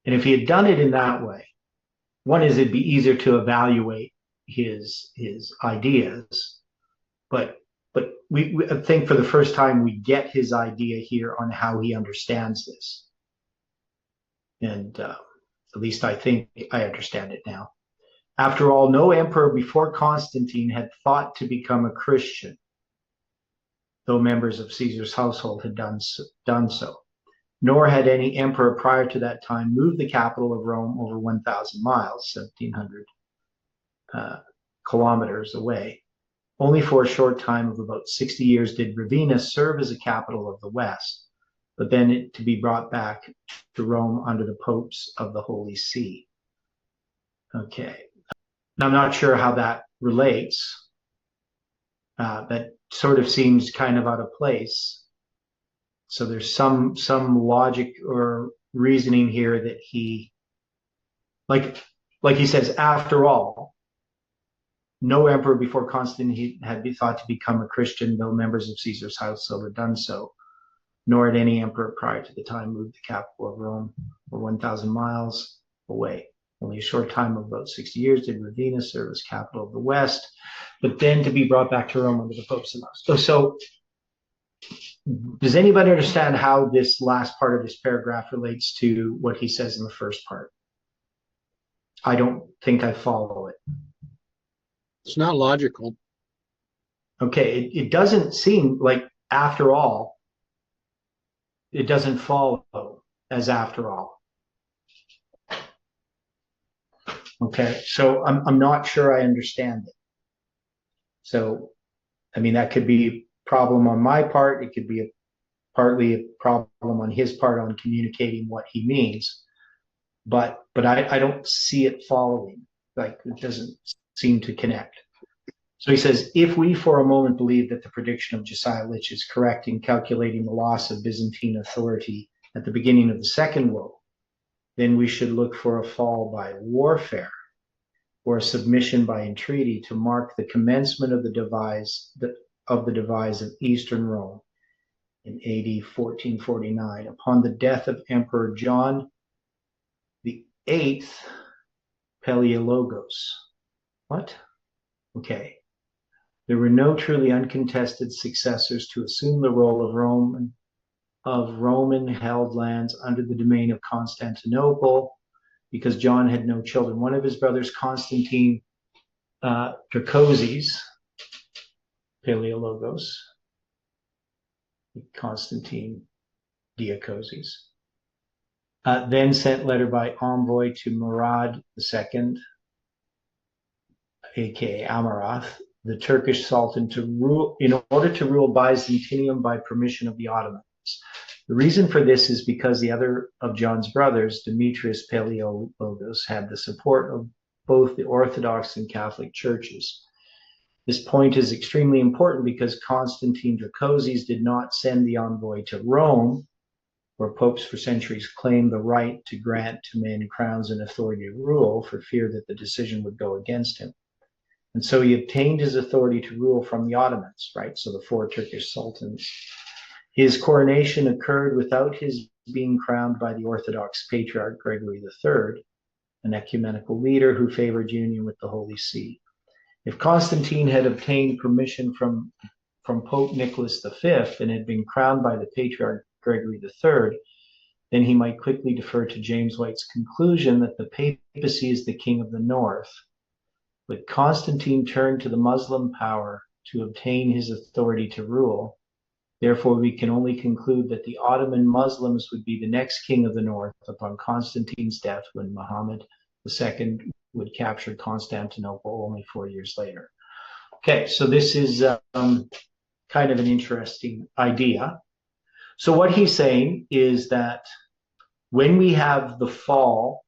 And if he had done it in that way, one is it'd be easier to evaluate his ideas, but we I think for the first time we get his idea here on how he understands this. And at least I think I understand it now. After all, no emperor before Constantine had thought to become a Christian, though members of Caesar's household had done so. Nor had any emperor prior to that time moved the capital of Rome over 1,000 miles, 1,700 kilometers away. Only for a short time of about 60 years did Ravenna serve as a capital of the West, but then to be brought back to Rome under the popes of the Holy See. Okay. Now, I'm not sure how that relates. That sort of seems kind of out of place. So there's some logic or reasoning here that he, like he says, after all, no emperor before Constantine had been thought to become a Christian, though members of Caesar's household had done so. Nor had any emperor prior to the time moved the capital of Rome or 1,000 miles away. Only a short time of about 60 years did Ravenna serve as capital of the West, but then to be brought back to Rome under the popes and us. So does anybody understand how this last part of this paragraph relates to what he says in the first part? I don't think I follow it. It's not logical. Okay, it doesn't seem like, after all, it doesn't follow as after all. Okay, so I'm not sure I understand it. So, I mean, that could be a problem on my part. It could be partly a problem on his part on communicating what he means. But I don't see it following. Like, it doesn't seem to connect. So he says, if we for a moment believe that the prediction of Josiah Litch is correct in calculating the loss of Byzantine authority at the beginning of the Second Woe, then we should look for a fall by warfare or a submission by entreaty to mark the commencement of the devise of Eastern Rome in AD 1449 upon the death of Emperor John the Eighth Paleologos. What? Okay. There were no truly uncontested successors to assume the role of Roman-held lands under the domain of Constantinople, because John had no children. One of his brothers, Constantine Dracosis, Paleologos, Constantine Diacosis, then sent letter by envoy to Murad II, aka Amurath, the Turkish Sultan, in order to rule Byzantium by permission of the Ottomans. The reason for this is because the other of John's brothers, Demetrius Paleologos, had the support of both the Orthodox and Catholic churches. This point is extremely important because Constantine Dracosis did not send the envoy to Rome, where popes for centuries claimed the right to grant to men crowns and authority to rule, for fear that the decision would go against him. And so he obtained his authority to rule from the Ottomans, right? So the 4 Turkish sultans. His coronation occurred without his being crowned by the Orthodox Patriarch Gregory III, an ecumenical leader who favored union with the Holy See. If Constantine had obtained permission from Pope Nicholas V and had been crowned by the Patriarch Gregory III, then he might quickly defer to James White's conclusion that the papacy is the king of the north. But Constantine turned to the Muslim power to obtain his authority to rule. Therefore, we can only conclude that the Ottoman Muslims would be the next king of the north upon Constantine's death, when Muhammad II would capture Constantinople only 4 years later. Okay, so this is kind of an interesting idea. So what he's saying is that when we have the fall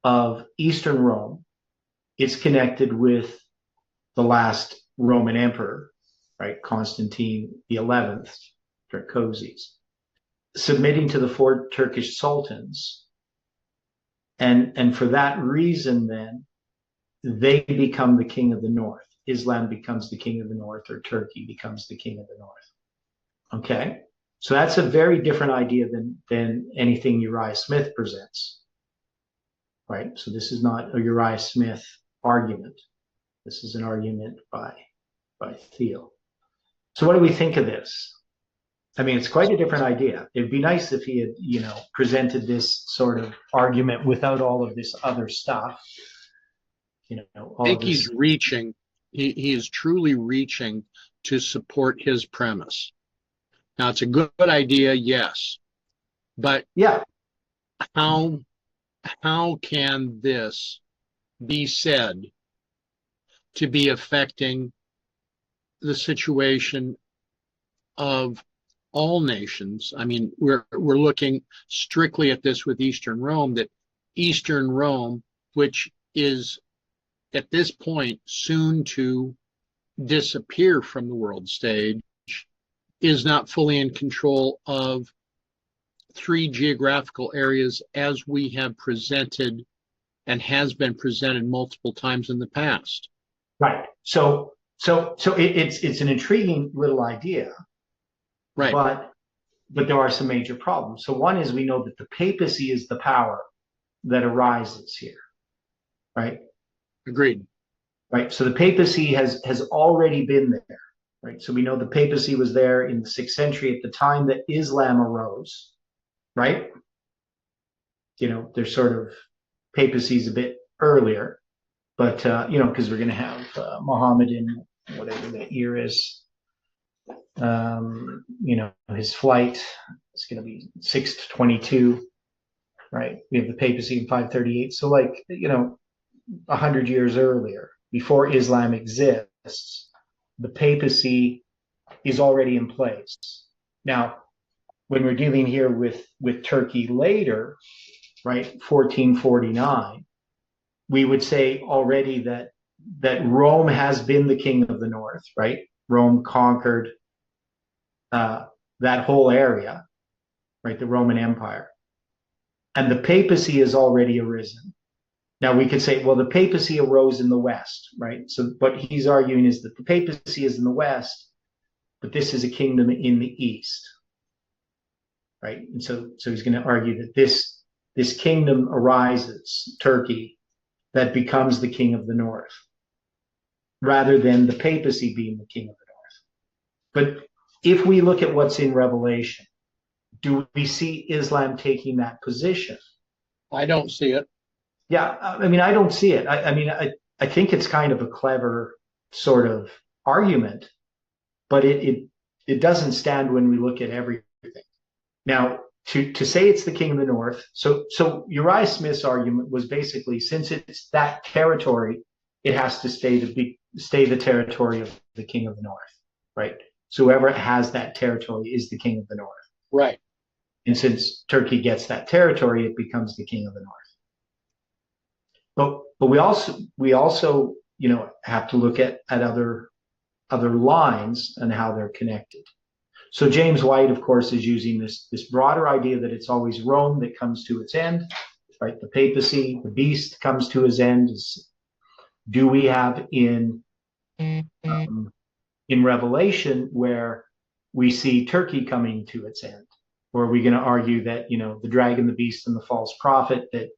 of Eastern Rome, it's connected with the last Roman emperor, right? Constantine the 11th, Dracosis, submitting to the 4 Turkish sultans. And for that reason, then, they become the king of the north. Islam becomes the king of the north, or Turkey becomes the king of the north. Okay? So that's a very different idea than anything Uriah Smith presents. Right? So this is not a Uriah Smith argument. This is an argument by Thiele. So what do we think of this? I mean, it's quite a different idea. It'd be nice if he had, presented this sort of argument without all of this other stuff. I think he's reaching. He is truly reaching to support his premise. Now, it's a good idea, yes, but yeah, how can this be said to be affecting the situation of all nations? I mean, we're looking strictly at this with Eastern Rome, that Eastern Rome, which is at this point soon to disappear from the world stage, is not fully in control of 3 geographical areas as we have presented and has been presented multiple times in the past. Right. So it's an intriguing little idea. Right. But there are some major problems. So one is, we know that the papacy is the power that arises here. Right? Agreed. Right. So the papacy has already been there. Right. So we know the papacy was there in the 6th century at the time that Islam arose. Right. There's sort of papacies a bit earlier, but because we're going to have Muhammad in whatever that year is. His flight is going to be 622, right? We have the papacy in 538. So 100 years earlier, before Islam exists, the papacy is already in place. Now, when we're dealing here with Turkey later, right, 1449, we would say already that Rome has been the king of the north, right? Rome conquered that whole area, right? The Roman Empire. And the papacy has already arisen. Now we could say, well, the papacy arose in the West, right? So what he's arguing is that the papacy is in the West, but this is a kingdom in the East, right? And so he's going to argue that this kingdom arises, Turkey, that becomes the king of the North, rather than the papacy being the king of the North. But if we look at what's in Revelation, do we see Islam taking that position? I don't see it. Yeah, I mean, I don't see it. I think it's kind of a clever sort of argument, but it doesn't stand when we look at everything. Now, to say it's the king of the north, so Uriah Smith's argument was basically, since it's that territory, it has to stay the territory of the king of the north, right? So whoever has that territory is the king of the north. Right. And since Turkey gets that territory, it becomes the king of the north. But but we also have to look at other lines and how they're connected. So James White, of course, is using this broader idea that it's always Rome that comes to its end, right? The papacy, the beast comes to his end. Do we have in Revelation where we see Turkey coming to its end? Or are we going to argue that, the dragon, the beast, and the false prophet, that,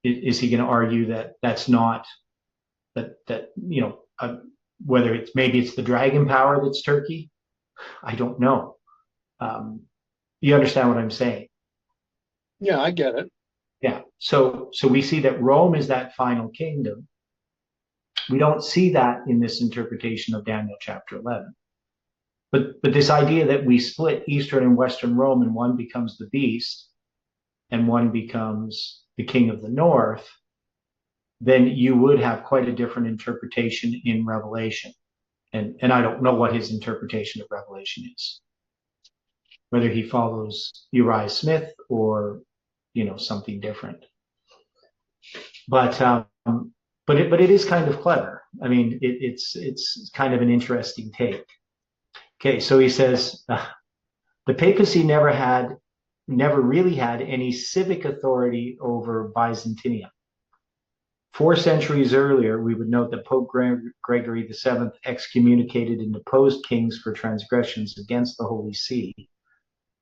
is he going to argue that that's not, whether maybe it's the dragon power that's Turkey? I don't know. You understand what I'm saying? Yeah, I get it. Yeah. So we see that Rome is that final kingdom. We don't see that in this interpretation of Daniel chapter 11. But this idea that we split Eastern and Western Rome and one becomes the beast and one becomes the king of the north, then you would have quite a different interpretation in Revelation. And I don't know what his interpretation of Revelation is, whether he follows Uriah Smith or, something different. But it is kind of clever. I mean, it's kind of an interesting take. Okay, so he says the papacy never really had any civic authority over Byzantium. 4 centuries earlier, we would note that Pope Gregory VII excommunicated and deposed kings for transgressions against the Holy See.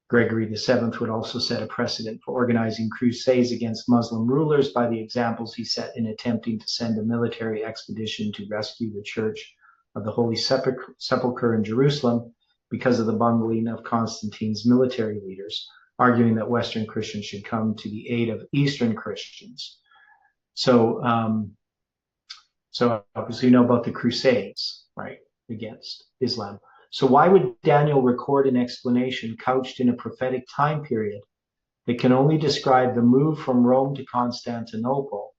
Gregory VII would also set a precedent for organizing crusades against Muslim rulers by the examples he set in attempting to send a military expedition to rescue the Church of the Holy Sepulchre in Jerusalem because of the bungling of Constantine's military leaders, arguing that Western Christians should come to the aid of Eastern Christians. So obviously you know about the Crusades, right, against Islam. So why would Daniel record an explanation couched in a prophetic time period that can only describe the move from Rome to Constantinople,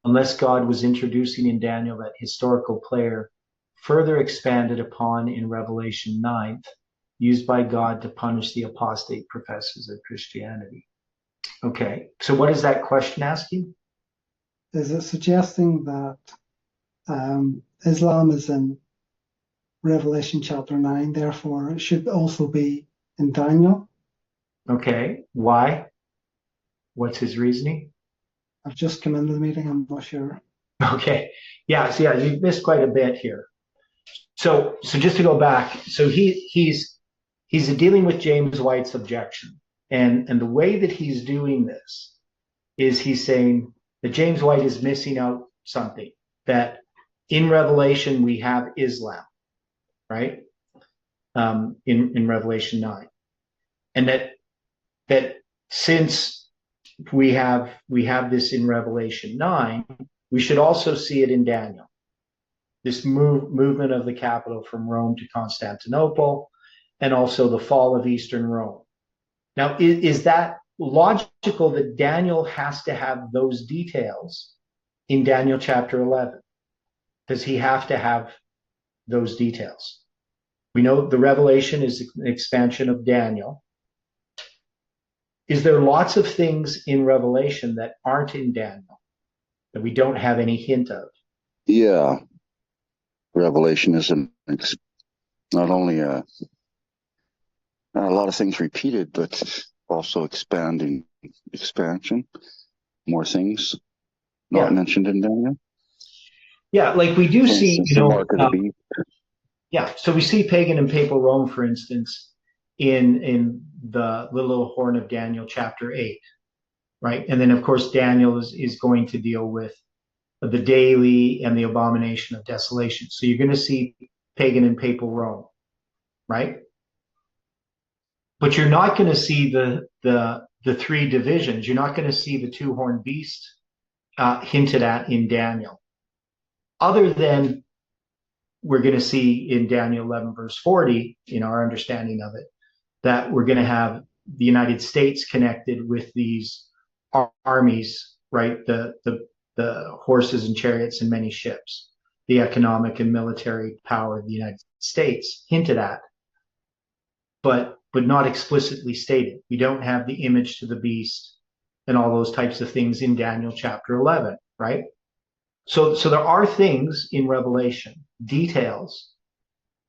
unless God was introducing in Daniel that historical player further expanded upon in Revelation 9, used by God to punish the apostate professors of Christianity? Okay, so what is that question asking? Is it suggesting that Islam is in Revelation chapter 9, therefore it should also be in Daniel? Okay, why? What's his reasoning? I've just come into the meeting, I'm not sure. Okay, yeah, you missed quite a bit here. So just to go back, so he's dealing with James White's objection, and the way that he's doing this is he's saying that James White is missing out something, that in Revelation we have Islam, right? In Revelation 9, and that since we have this in Revelation 9, we should also see it in Daniel. This movement of the capital from Rome to Constantinople, and also the fall of Eastern Rome. Now, is that logical that Daniel has to have those details in Daniel chapter 11? Does he have to have those details? We know the Revelation is an expansion of Daniel. Is there lots of things in Revelation that aren't in Daniel, that we don't have any hint of? Yeah. Revelation is not only a lot of things repeated, but also expansion, more things not mentioned in Daniel. Yeah, like we do see, mark of the beast. Yeah, so we see pagan and papal Rome, for instance, in the little horn of Daniel chapter 8, right? And then, of course, Daniel is going to deal with the daily and the abomination of desolation. So you're going to see pagan and papal Rome, right? But you're not going to see the 3 divisions. You're not going to see the 2-horned beast hinted at in Daniel, other than we're going to see in Daniel 11 verse 40, in our understanding of it, that we're going to have the United States connected with these armies, right? The horses and chariots and many ships, the economic and military power of the United States hinted at, but not explicitly stated. We don't have the image to the beast and all those types of things in Daniel chapter 11, right? So there are things in Revelation, details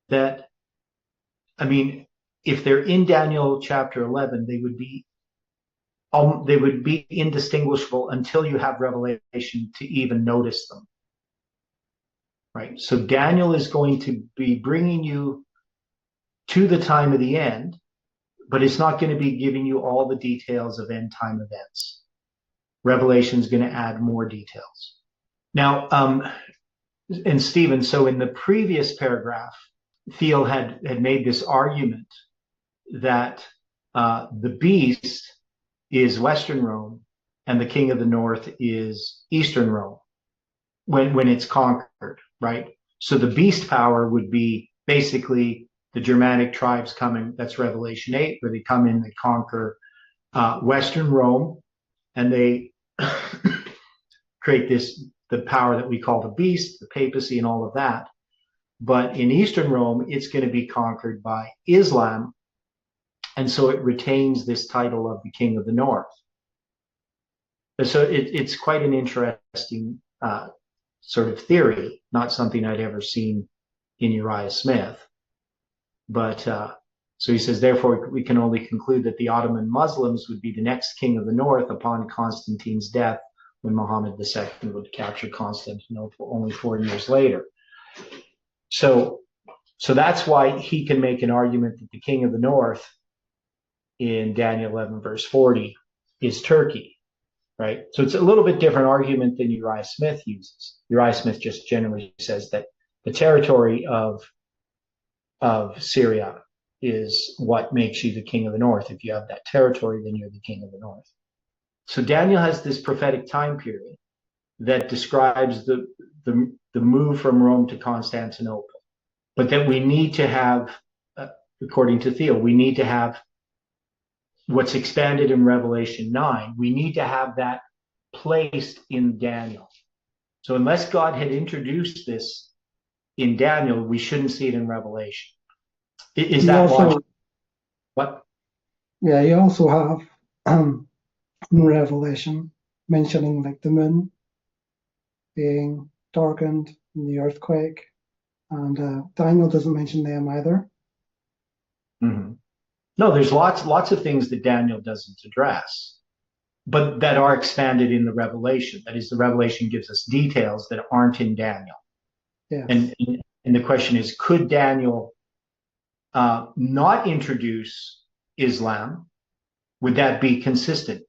that, I mean, if they're in Daniel chapter 11, they would be indistinguishable until you have Revelation to even notice them, right? So Daniel is going to be bringing you to the time of the end, but it's not going to be giving you all the details of end time events. Revelation is going to add more details. Now, and Stephen, so in the previous paragraph, Thiele had made this argument that the beast is Western Rome and the king of the north is Eastern Rome when it's conquered, right? So the beast power would be basically the Germanic tribes coming, that's Revelation 8, where they come in, they conquer Western Rome, and they create the power that we call the beast, the papacy, and all of that. But in Eastern Rome, it's going to be conquered by Islam, and so it retains this title of the King of the North. And so it's quite an interesting sort of theory, not something I'd ever seen in Uriah Smith. But so he says, therefore, we can only conclude that the Ottoman Muslims would be the next king of the north upon Constantine's death, when Muhammad II would capture Constantinople only 4 years later. So that's why he can make an argument that the king of the north in Daniel 11, verse 40, is Turkey, right? So it's a little bit different argument than Uriah Smith uses. Uriah Smith just generally says that the territory of Syria is what makes you the king of the north. If you have that territory, then you're the king of the north. So Daniel has this prophetic time period that describes the move from Rome to Constantinople, but that we need to have, according to Thiele, we need to have what's expanded in Revelation 9. We need to have that placed in Daniel. So unless God had introduced this in Daniel, we shouldn't see it in Revelation. Is that logical? What? Yeah, you also have in Revelation mentioning like the moon being darkened in the earthquake, and Daniel doesn't mention them either. Mm-hmm. No, there's lots of things that Daniel doesn't address, but that are expanded in the Revelation. That is, the Revelation gives us details that aren't in Daniel. Yeah. And the question is, could Daniel not introduce Islam? Would that be consistent?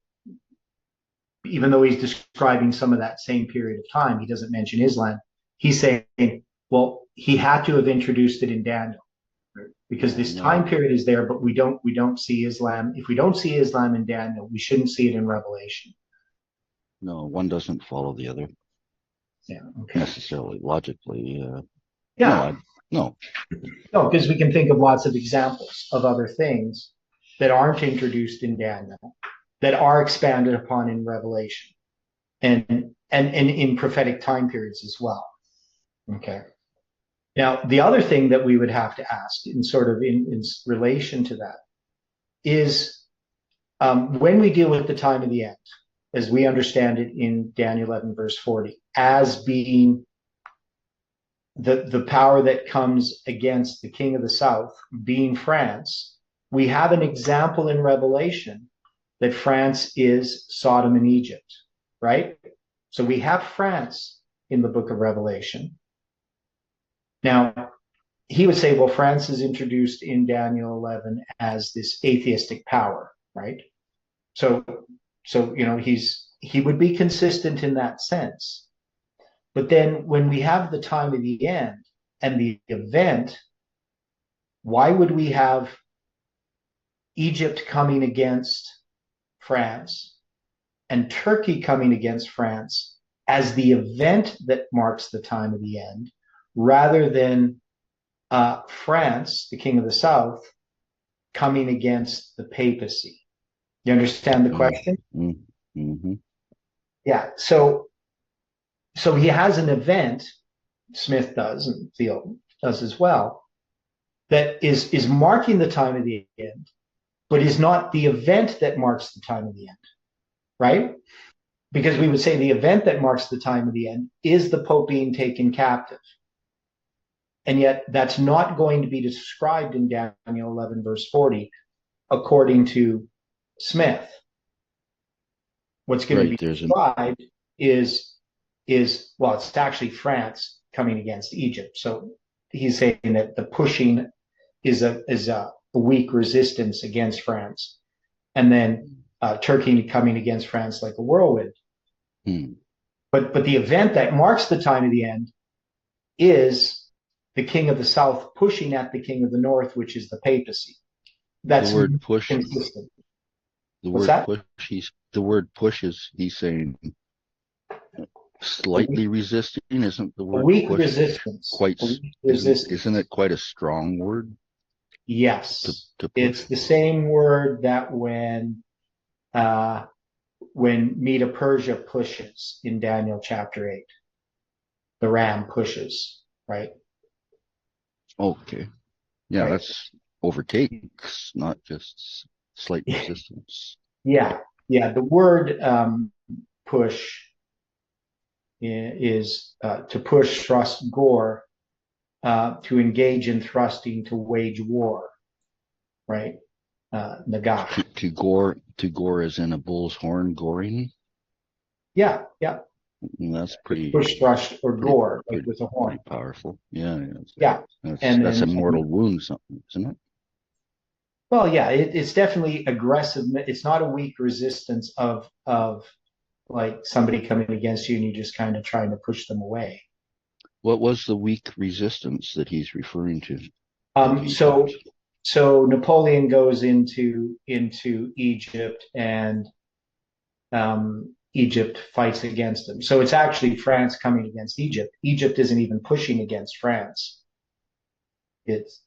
Even though he's describing some of that same period of time, he doesn't mention Islam. He's saying, well, he had to have introduced it in Daniel, because this time period is there, but we don't see Islam. If we don't see Islam in Daniel, we shouldn't see it in Revelation. No, one doesn't follow the other. Yeah, okay. Necessarily, logically. Yeah. No, because we can think of lots of examples of other things that aren't introduced in Daniel, that are expanded upon in Revelation, and in prophetic time periods as well. Okay. Now, the other thing that we would have to ask, in sort of in relation to that, is when we deal with the time of the end, as we understand it in Daniel 11, verse 40, as being the power that comes against the king of the south, being France, we have an example in Revelation that France is Sodom and Egypt, right? So we have France in the book of Revelation. Now, he would say, well, France is introduced in Daniel 11 as this atheistic power, right? So he would be consistent in that sense. But then when we have the time of the end and the event, why would we have Egypt coming against France and Turkey coming against France as the event that marks the time of the end, rather than France, the king of the south, coming against the papacy? You understand the question? Mm-hmm. Yeah. So he has an event, Smith does, and Thiele does as well, that is marking the time of the end, but is not the event that marks the time of the end. right? Because we would say the event that marks the time of the end is the Pope being taken captive. And yet that's not going to be described in Daniel 11, verse 40, according to Smith. What's going to Right. be described is well, it's actually France coming against Egypt. So he's saying that the pushing is a weak resistance against France, and then Turkey coming against France like a whirlwind. But the event that marks the time of the end is the king of the south pushing at the king of the north, which is the papacy. That's the word push. consistent. The What's word that? push. The word push is, he's saying, slightly resisting. Isn't the word Weak push resistance. quite? Isn't it quite a strong word? Yes, to push? It's the same word that when Medo Persia pushes in Daniel chapter 8, the ram pushes, right? Okay, yeah, Right. that's overtakes, not just slight resistance. Yeah. The word push is to push, thrust, gore, to engage in thrusting, to wage war, right? Nagach. To gore as in a bull's horn, goring. Yeah. That's pretty Push, thrust, or gore, like pretty, with a horn. pretty powerful. Yeah. Yeah. That's a mortal wound, something, isn't it? Well, yeah, it's definitely aggressive. It's not a weak resistance of like somebody coming against you and you just kind of trying to push them away. What was the weak resistance that he's referring to? So Napoleon goes into Egypt, and Egypt fights against him. So it's actually France coming against Egypt. Egypt isn't even pushing against France. It's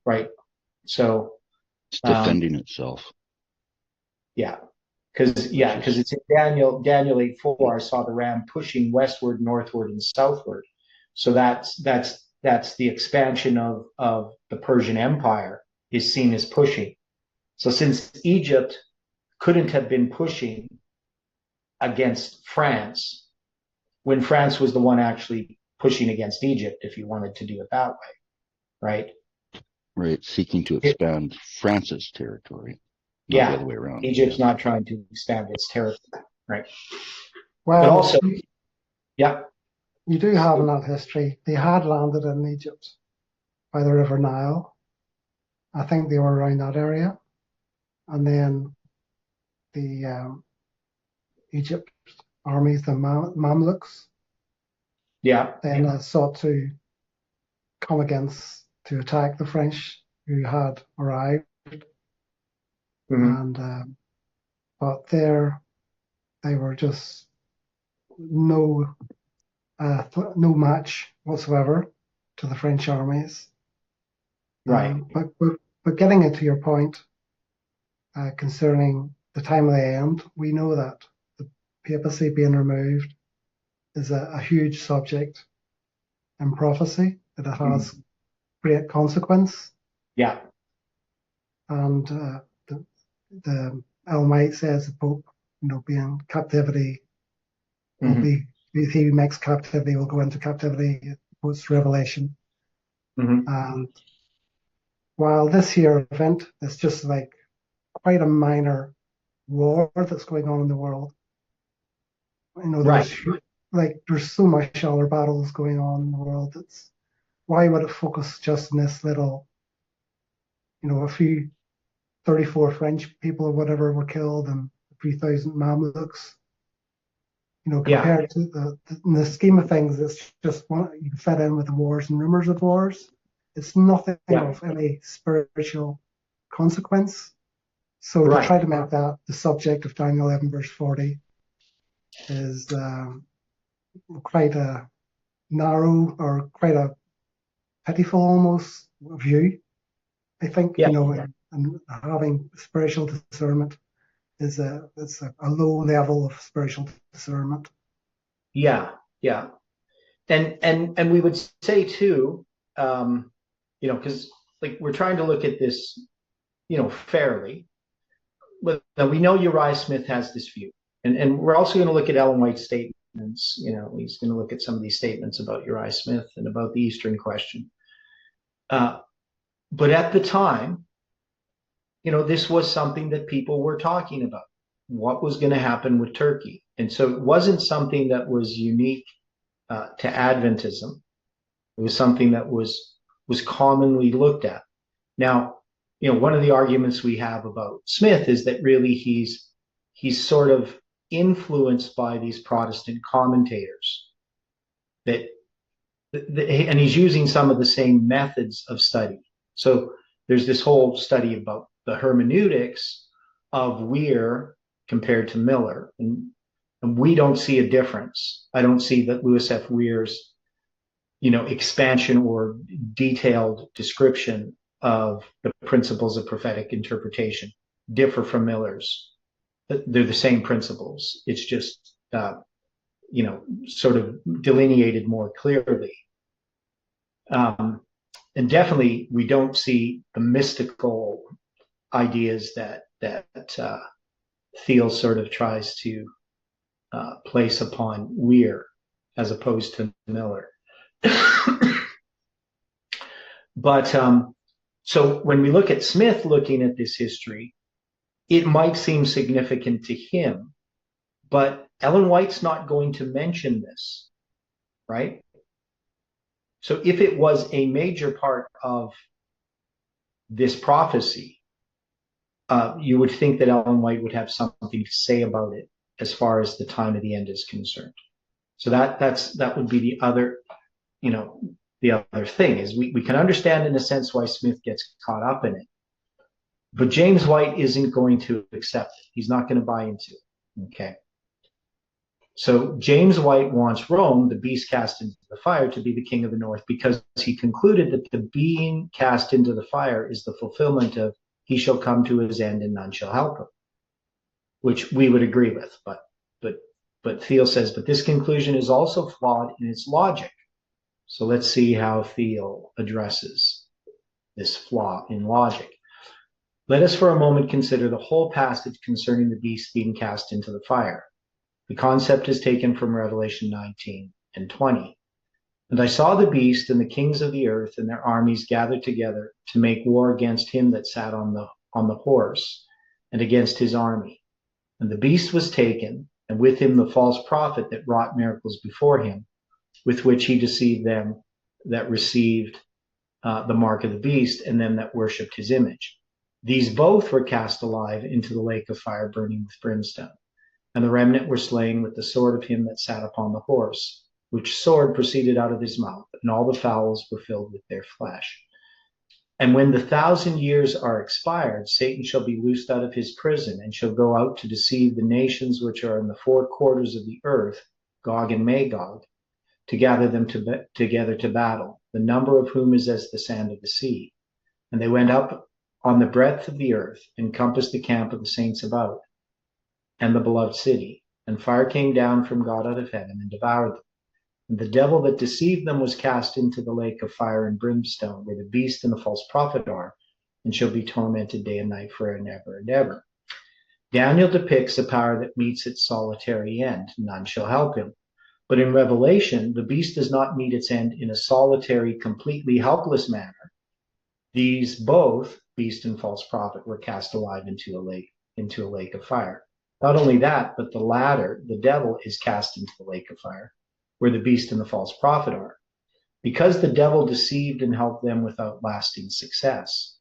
right. So it's defending itself. Yeah. Because it's in Daniel 8:4. I saw the ram pushing westward, northward, and southward. So that's the expansion of the Persian Empire is seen as pushing. So since Egypt couldn't have been pushing against France when France was the one actually pushing against Egypt, if you wanted to do it that way, right? Right, seeking to expand France's territory. Not the other way around. Egypt's not trying to expand its territory, right? Well, but also, you do have in that history, they had landed in Egypt by the River Nile. I think they were around that area. And then the Egypt armies, the Mamluks, then sought to come to attack the French who had arrived. And but there they were just no match whatsoever to the French armies. Right. But getting into your point concerning the time of the end, we know that the papacy being removed is a huge subject in prophecy. That it has great consequence. Yeah. And the Almighty says the Pope, being captivity, will be, if he makes captivity, will go into captivity post Revelation. And while this here event is just like quite a minor war that's going on in the world, there's so much other battles going on in the world. Why would it focus just in this little, a few 34 French people or whatever were killed and a few thousand Mamluks? Compared to in the scheme of things, it's just one you can fit in with the wars and rumors of wars. It's nothing of any spiritual consequence. So to try to make that the subject of Daniel 11 verse 40 is quite a narrow or quite a pitiful almost view. I think, and having spiritual discernment is it's a low level of spiritual discernment. Yeah. And we would say too, because like we're trying to look at this, fairly. now we know Uriah Smith has this view, and we're also going to look at Ellen White's statements. He's going to look at some of these statements about Uriah Smith and about the Eastern question. But at the time, this was something that people were talking about. What was going to happen with Turkey? And so it wasn't something that was unique to Adventism. It was something that was commonly looked at. Now, one of the arguments we have about Smith is that really he's sort of influenced by these Protestant commentators and he's using some of the same methods of study. So there's this whole study about the hermeneutics of Weir compared to Miller, and we don't see a difference. I don't see that Lewis F. Weir's expansion or detailed description of the principles of prophetic interpretation differ from Miller's. They're the same principles. It's just sort of delineated more clearly. And definitely we don't see the mystical ideas that Thiele sort of tries to place upon Weir as opposed to Miller. But so when we look at Smith looking at this history, it might seem significant to him, but Ellen White's not going to mention this, right? So if it was a major part of this prophecy, you would think that Ellen White would have something to say about it as far as the time of the end is concerned. So that would be the other, the other thing is we can understand in a sense why Smith gets caught up in it, but James White isn't going to accept it. He's not going to buy into it. Okay. So James White wants Rome, the beast cast into the fire, to be the king of the north because he concluded that the being cast into the fire is the fulfillment of he shall come to his end and none shall help him, which we would agree with. But Thiele says, but this conclusion is also flawed in its logic. So let's see how Thiele addresses this flaw in logic. Let us for a moment consider the whole passage concerning the beast being cast into the fire. The concept is taken from Revelation 19 and 20. And I saw the beast and the kings of the earth and their armies gathered together to make war against him that sat on the horse and against his army. And the beast was taken, and with him the false prophet that wrought miracles before him, with which he deceived them that received the mark of the beast and them that worshipped his image. These both were cast alive into the lake of fire burning with brimstone. And the remnant were slain with the sword of him that sat upon the horse, which sword proceeded out of his mouth, and all the fowls were filled with their flesh. And when the 1,000 years are expired, Satan shall be loosed out of his prison, and shall go out to deceive the nations which are in the four quarters of the earth, Gog and Magog, to gather them together to battle, the number of whom is as the sand of the sea. And they went up on the breadth of the earth, and compassed the camp of the saints about, and the beloved city. And fire came down from God out of heaven and devoured them. And the devil that deceived them was cast into the lake of fire and brimstone, where the beast and the false prophet are, and shall be tormented day and night forever and ever and ever. Daniel depicts a power that meets its solitary end. None shall help him. But in Revelation, the beast does not meet its end in a solitary, completely helpless manner. These both, beast and false prophet, were cast alive into a lake of fire. Not only that, but the latter, the devil, is cast into the lake of fire, where the beast and the false prophet are, because the devil deceived and helped them without lasting success.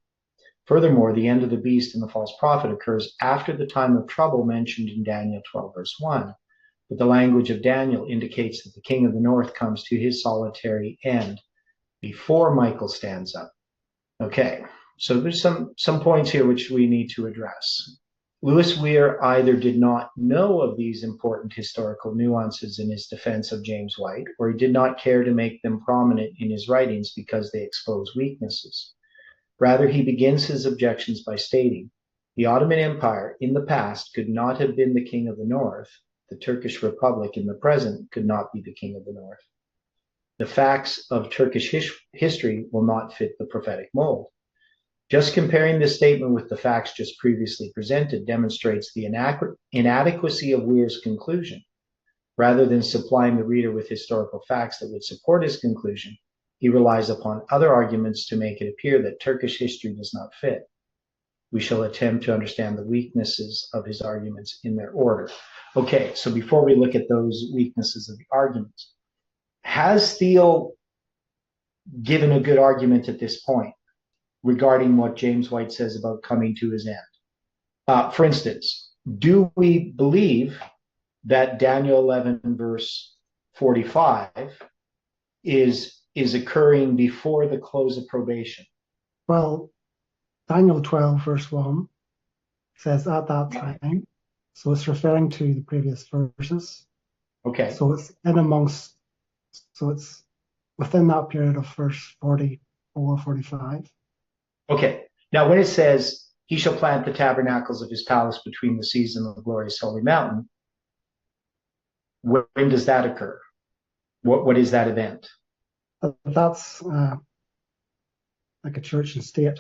Furthermore, the end of the beast and the false prophet occurs after the time of trouble mentioned in Daniel 12, verse 1. But the language of Daniel indicates that the king of the north comes to his solitary end before Michael stands up. Okay, so there's some points here which we need to address. Lewis Weir either did not know of these important historical nuances in his defense of James White, or he did not care to make them prominent in his writings because they expose weaknesses. Rather, he begins his objections by stating, the Ottoman Empire in the past could not have been the king of the north. The Turkish Republic in the present could not be the king of the north. The facts of Turkish history will not fit the prophetic mold. Just comparing this statement with the facts just previously presented demonstrates the inadequacy of Weir's conclusion. Rather than supplying the reader with historical facts that would support his conclusion, he relies upon other arguments to make it appear that Turkish history does not fit. We shall attempt to understand the weaknesses of his arguments in their order. Okay, so before we look at those weaknesses of the arguments, has Thiele given a good argument at this point regarding what James White says about coming to his end? For instance, do we believe that Daniel 11 verse 45 is occurring before the close of probation? Well, Daniel 12 verse 1 says at that time, so it's referring to the previous verses. Okay. So it's it's within that period of verse 44, 45. Okay. Now, when it says, he shall plant the tabernacles of his palace between the seas and the glorious holy mountain, when does that occur? What is that event? That's like a church and state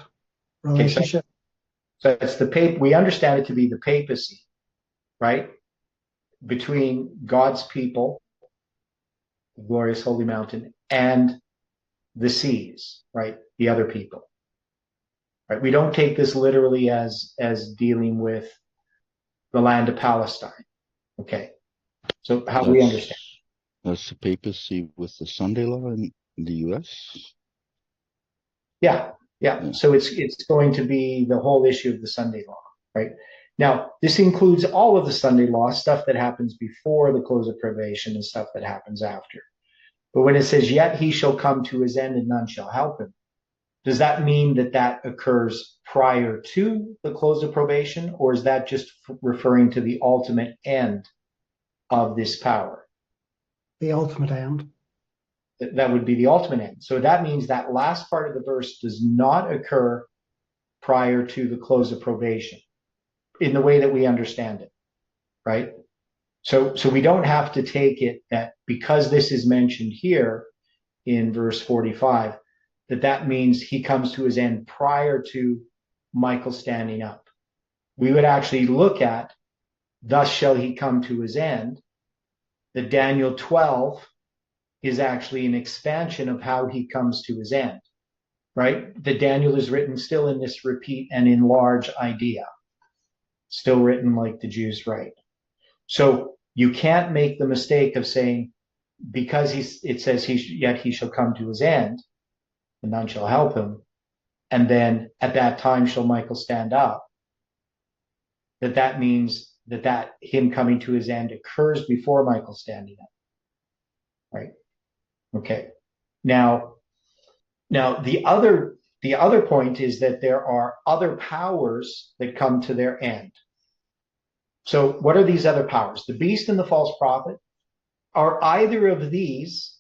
relationship. So it's we understand it to be the papacy, right? Between God's people, the glorious holy mountain, and the seas, right? The other people. Right? We don't take this literally as dealing with the land of Palestine. Okay. So how do we understand? That's the papacy with the Sunday law in the U.S.? Yeah. So it's going to be the whole issue of the Sunday law, right? Now, this includes all of the Sunday law, stuff that happens before the close of probation and stuff that happens after. But when it says, yet he shall come to his end and none shall help him, does that mean that occurs prior to the close of probation, or is that just referring to the ultimate end of this power? The ultimate end. That would be the ultimate end. So that means that last part of the verse does not occur prior to the close of probation in the way that we understand it, right? So we don't have to take it that because this is mentioned here in verse 45, that means he comes to his end prior to Michael standing up. We would actually look at, thus shall he come to his end, that Daniel 12 is actually an expansion of how he comes to his end, right? That Daniel is written still in this repeat and enlarge idea, still written like the Jews write. So you can't make the mistake of saying, because it says yet he shall come to his end, and none shall help him, and then at that time shall Michael stand up, that means that him coming to his end occurs before Michael standing up, right? Okay. Now the other point is that there are other powers that come to their end. So what are these other powers? The beast and the false prophet. Are either of these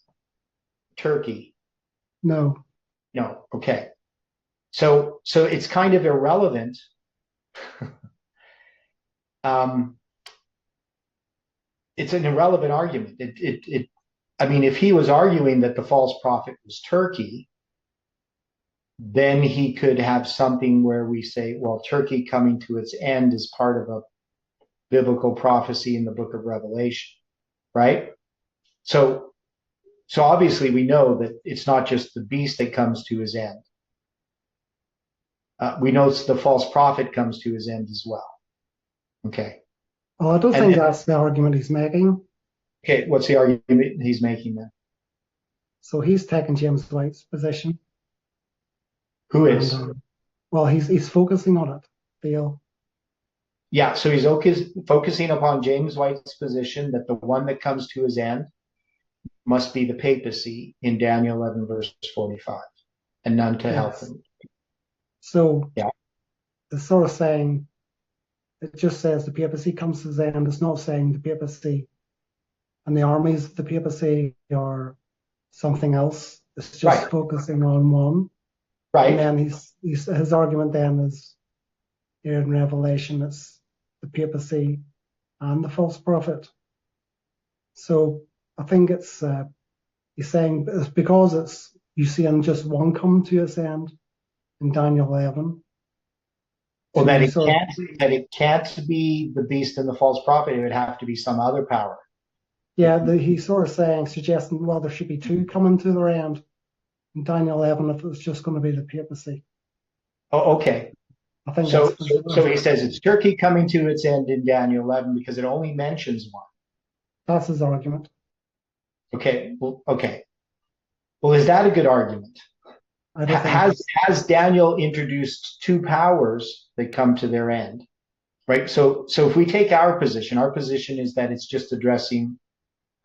Turkey? No. No. Okay. So it's kind of irrelevant. It's an irrelevant argument. I mean, if he was arguing that the false prophet was Turkey, then he could have something where we say, well, Turkey coming to its end is part of a biblical prophecy in the book of Revelation, right? So obviously we know that it's not just the beast that comes to his end. We know the false prophet comes to his end as well. Okay. Well, I don't think that's the argument he's making. Okay, what's the argument he's making then? So he's taking James White's position. Who is? Well, he's focusing on it, Thiele. Yeah, so he's focusing upon James White's position that the one that comes to his end must be the papacy in Daniel 11 verse 45, and none to help him. So yeah, it's sort of saying, it just says the papacy comes to his end. It's not saying the papacy and the armies of the papacy or something else. It's just focusing on one. Right. And then his argument then is here in Revelation, it's the papacy and the false prophet. So I think it's he's saying it's because you see in just one come to its end, in Daniel 11. Well, to that it sort of- can't be the beast and the false prophet. It would have to be some other power. Yeah, he's sort of suggesting, well, there should be two coming to their end in Daniel 11 if it was just going to be the papacy. Oh, okay. I think So that's he says it's Turkey coming to its end in Daniel 11 because it only mentions one. that's his argument. Okay. Well, okay. Well, is that a good argument? I don't think Has Daniel introduced two powers that come to their end? Right. So if we take our position is that it's just addressing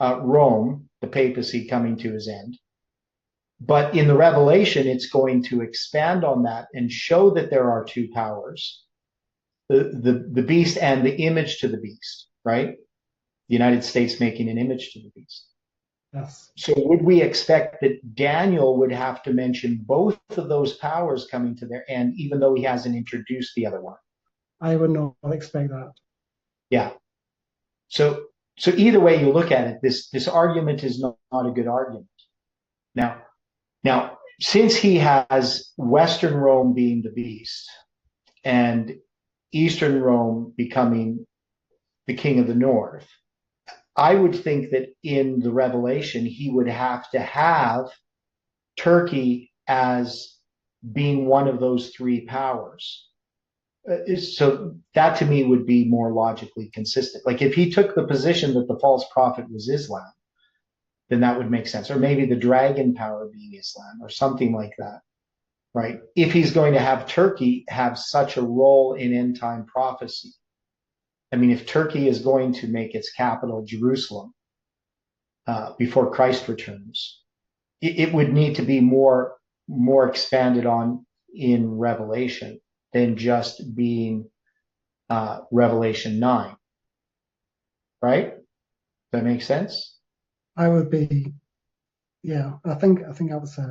Rome, the papacy coming to his end. But in the Revelation, it's going to expand on that and show that there are two powers, the beast and the image to the beast, right? The United States making an image to the beast. yes. So would we expect that Daniel would have to mention both of those powers coming to their end, even though he hasn't introduced the other one? I would not expect that. Yeah. So either way you look at it, this argument is not a good argument. Now, since he has Western Rome being the beast and Eastern Rome becoming the king of the north, I would think that in the Revelation, he would have to have Turkey as being one of those three powers. So that to me would be more logically consistent. Like if he took the position that the false prophet was Islam, then that would make sense. Or maybe the dragon power being Islam or something like that, right? If he's going to have Turkey have such a role in end time prophecy. I mean, if Turkey is going to make its capital Jerusalem before Christ returns, it would need to be more expanded on in Revelation than just being Revelation 9. Right? Does that make sense? I would be, yeah, I think I would say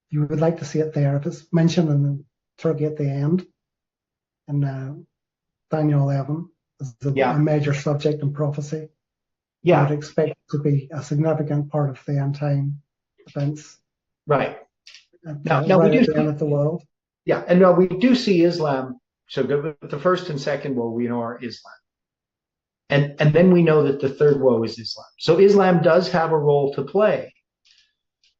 you would like to see it there. If it's mentioned in Turkey at the end in Daniel 11 as a major subject in prophecy, I would expect it to be a significant part of the end time events. Right. Now right at the end of the world. Yeah, and now we do see Islam. So the first and second woe we know are Islam. And then we know that the third woe is Islam. So Islam does have a role to play,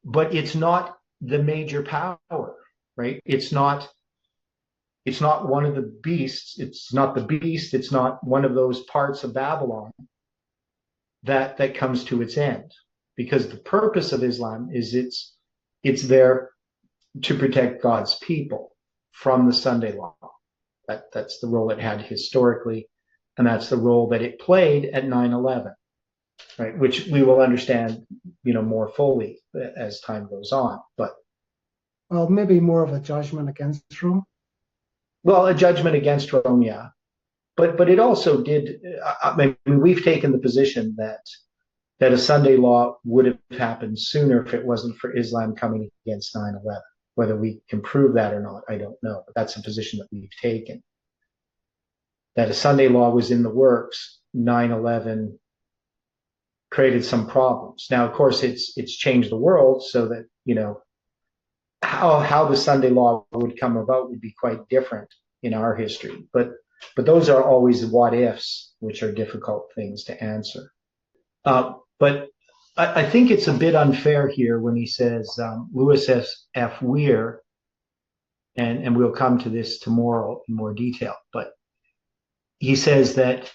but it's not the major power, right? It's not one of the beasts. It's not the beast. It's not one of those parts of Babylon that comes to its end, because the purpose of Islam is it's there to protect God's people from the Sunday law. That's the role it had historically. And that's the role that it played at 9/11, right? Which we will understand, more fully as time goes on. But maybe more of a judgment against Rome. Well, a judgment against Rome, yeah. But it also did. I mean, we've taken the position that a Sunday law would have happened sooner if it wasn't for Islam coming against 9/11. Whether we can prove that or not, I don't know. But that's a position that we've taken. That a Sunday law was in the works, 9/11 created some problems. Now, of course, it's changed the world so that, how the Sunday law would come about would be quite different in our history. But those are always what ifs, which are difficult things to answer. But I think it's a bit unfair here when he says Lewis F. Weir, and we'll come to this tomorrow in more detail, but he says that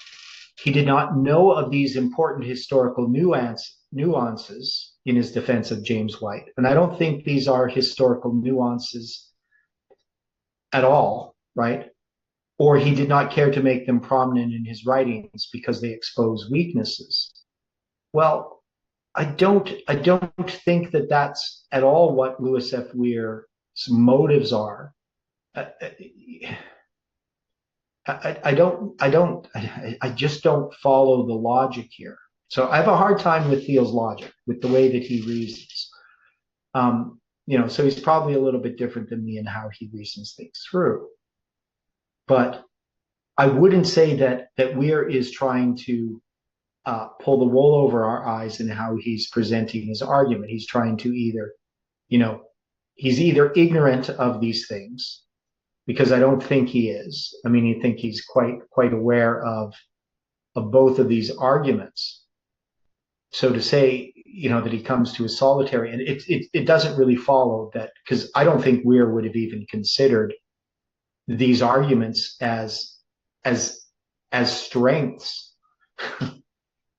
he did not know of these important historical nuances in his defense of James White. And I don't think these are historical nuances at all, right? Or he did not care to make them prominent in his writings because they expose weaknesses. Well, I don't think that that's at all what Lewis F. Weir's motives are. I just don't follow the logic here. So I have a hard time with Thiele's logic, with the way that he reasons. So he's probably a little bit different than me in how he reasons things through. But I wouldn't say that Weir is trying to pull the wool over our eyes in how he's presenting his argument. He's trying to either, he's either ignorant of these things, because I don't think he is. I mean, I think he's quite aware of both of these arguments. So to say, that he comes to a solitary, and it doesn't really follow that, because I don't think Weir would have even considered these arguments as strengths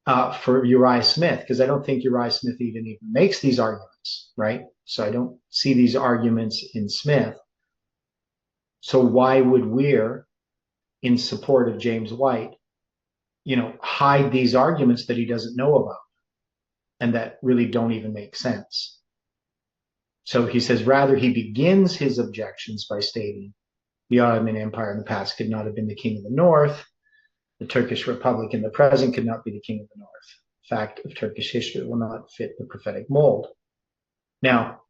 for Uriah Smith, because I don't think Uriah Smith even makes these arguments, right? So I don't see these arguments in Smith. So why would Weir, in support of James White, hide these arguments that he doesn't know about and that really don't even make sense? So he says, rather, he begins his objections by stating the Ottoman Empire in the past could not have been the king of the north. The Turkish Republic in the present could not be the king of the north. Fact of Turkish history will not fit the prophetic mold. Now,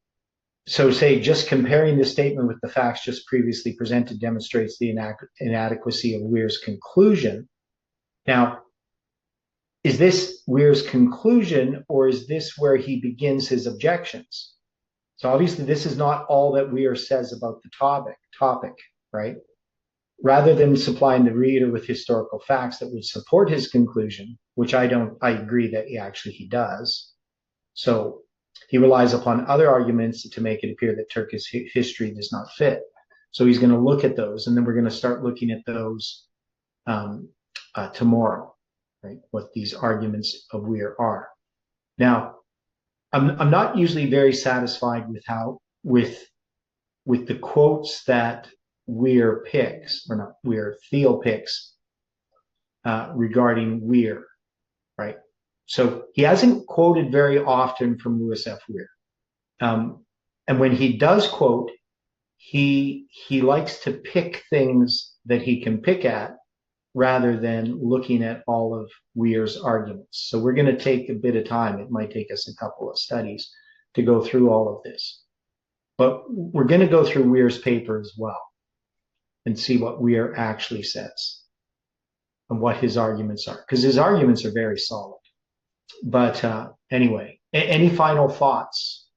so say just comparing this statement with the facts just previously presented demonstrates the inadequacy of Weir's conclusion. Now, is this Weir's conclusion, or is this where he begins his objections? So obviously this is not all that Weir says about the topic, right? Rather than supplying the reader with historical facts that would support his conclusion, which I agree that he does. So he relies upon other arguments to make it appear that Turkish history does not fit. So he's going to look at those, and then we're going to start looking at those tomorrow, right? What these arguments of Weir are. Now, I'm not usually very satisfied with the quotes that Weir picks, or not Weir, Thiele picks regarding Weir, right? So he hasn't quoted very often from Louis F. Weir. And when he does quote, he likes to pick things that he can pick at rather than looking at all of Weir's arguments. So we're going to take a bit of time. It might take us a couple of studies to go through all of this. But we're going to go through Weir's paper as well and see what Weir actually says and what his arguments are, because his arguments are very solid. But anyway, any final thoughts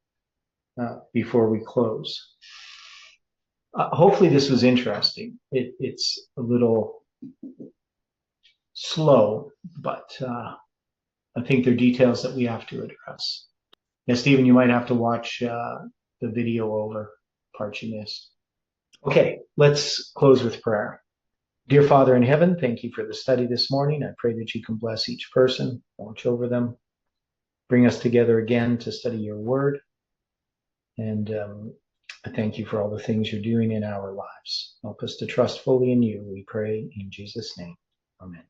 before we close? Hopefully this was interesting. It's a little slow, but I think there are details that we have to address. Yeah, Stephen, you might have to watch the video over parts you missed. Okay, let's close with prayer. Dear Father in heaven, thank you for the study this morning. I pray that you can bless each person, watch over them, bring us together again to study your word. And I thank you for all the things you're doing in our lives. Help us to trust fully in you, we pray in Jesus' name. Amen.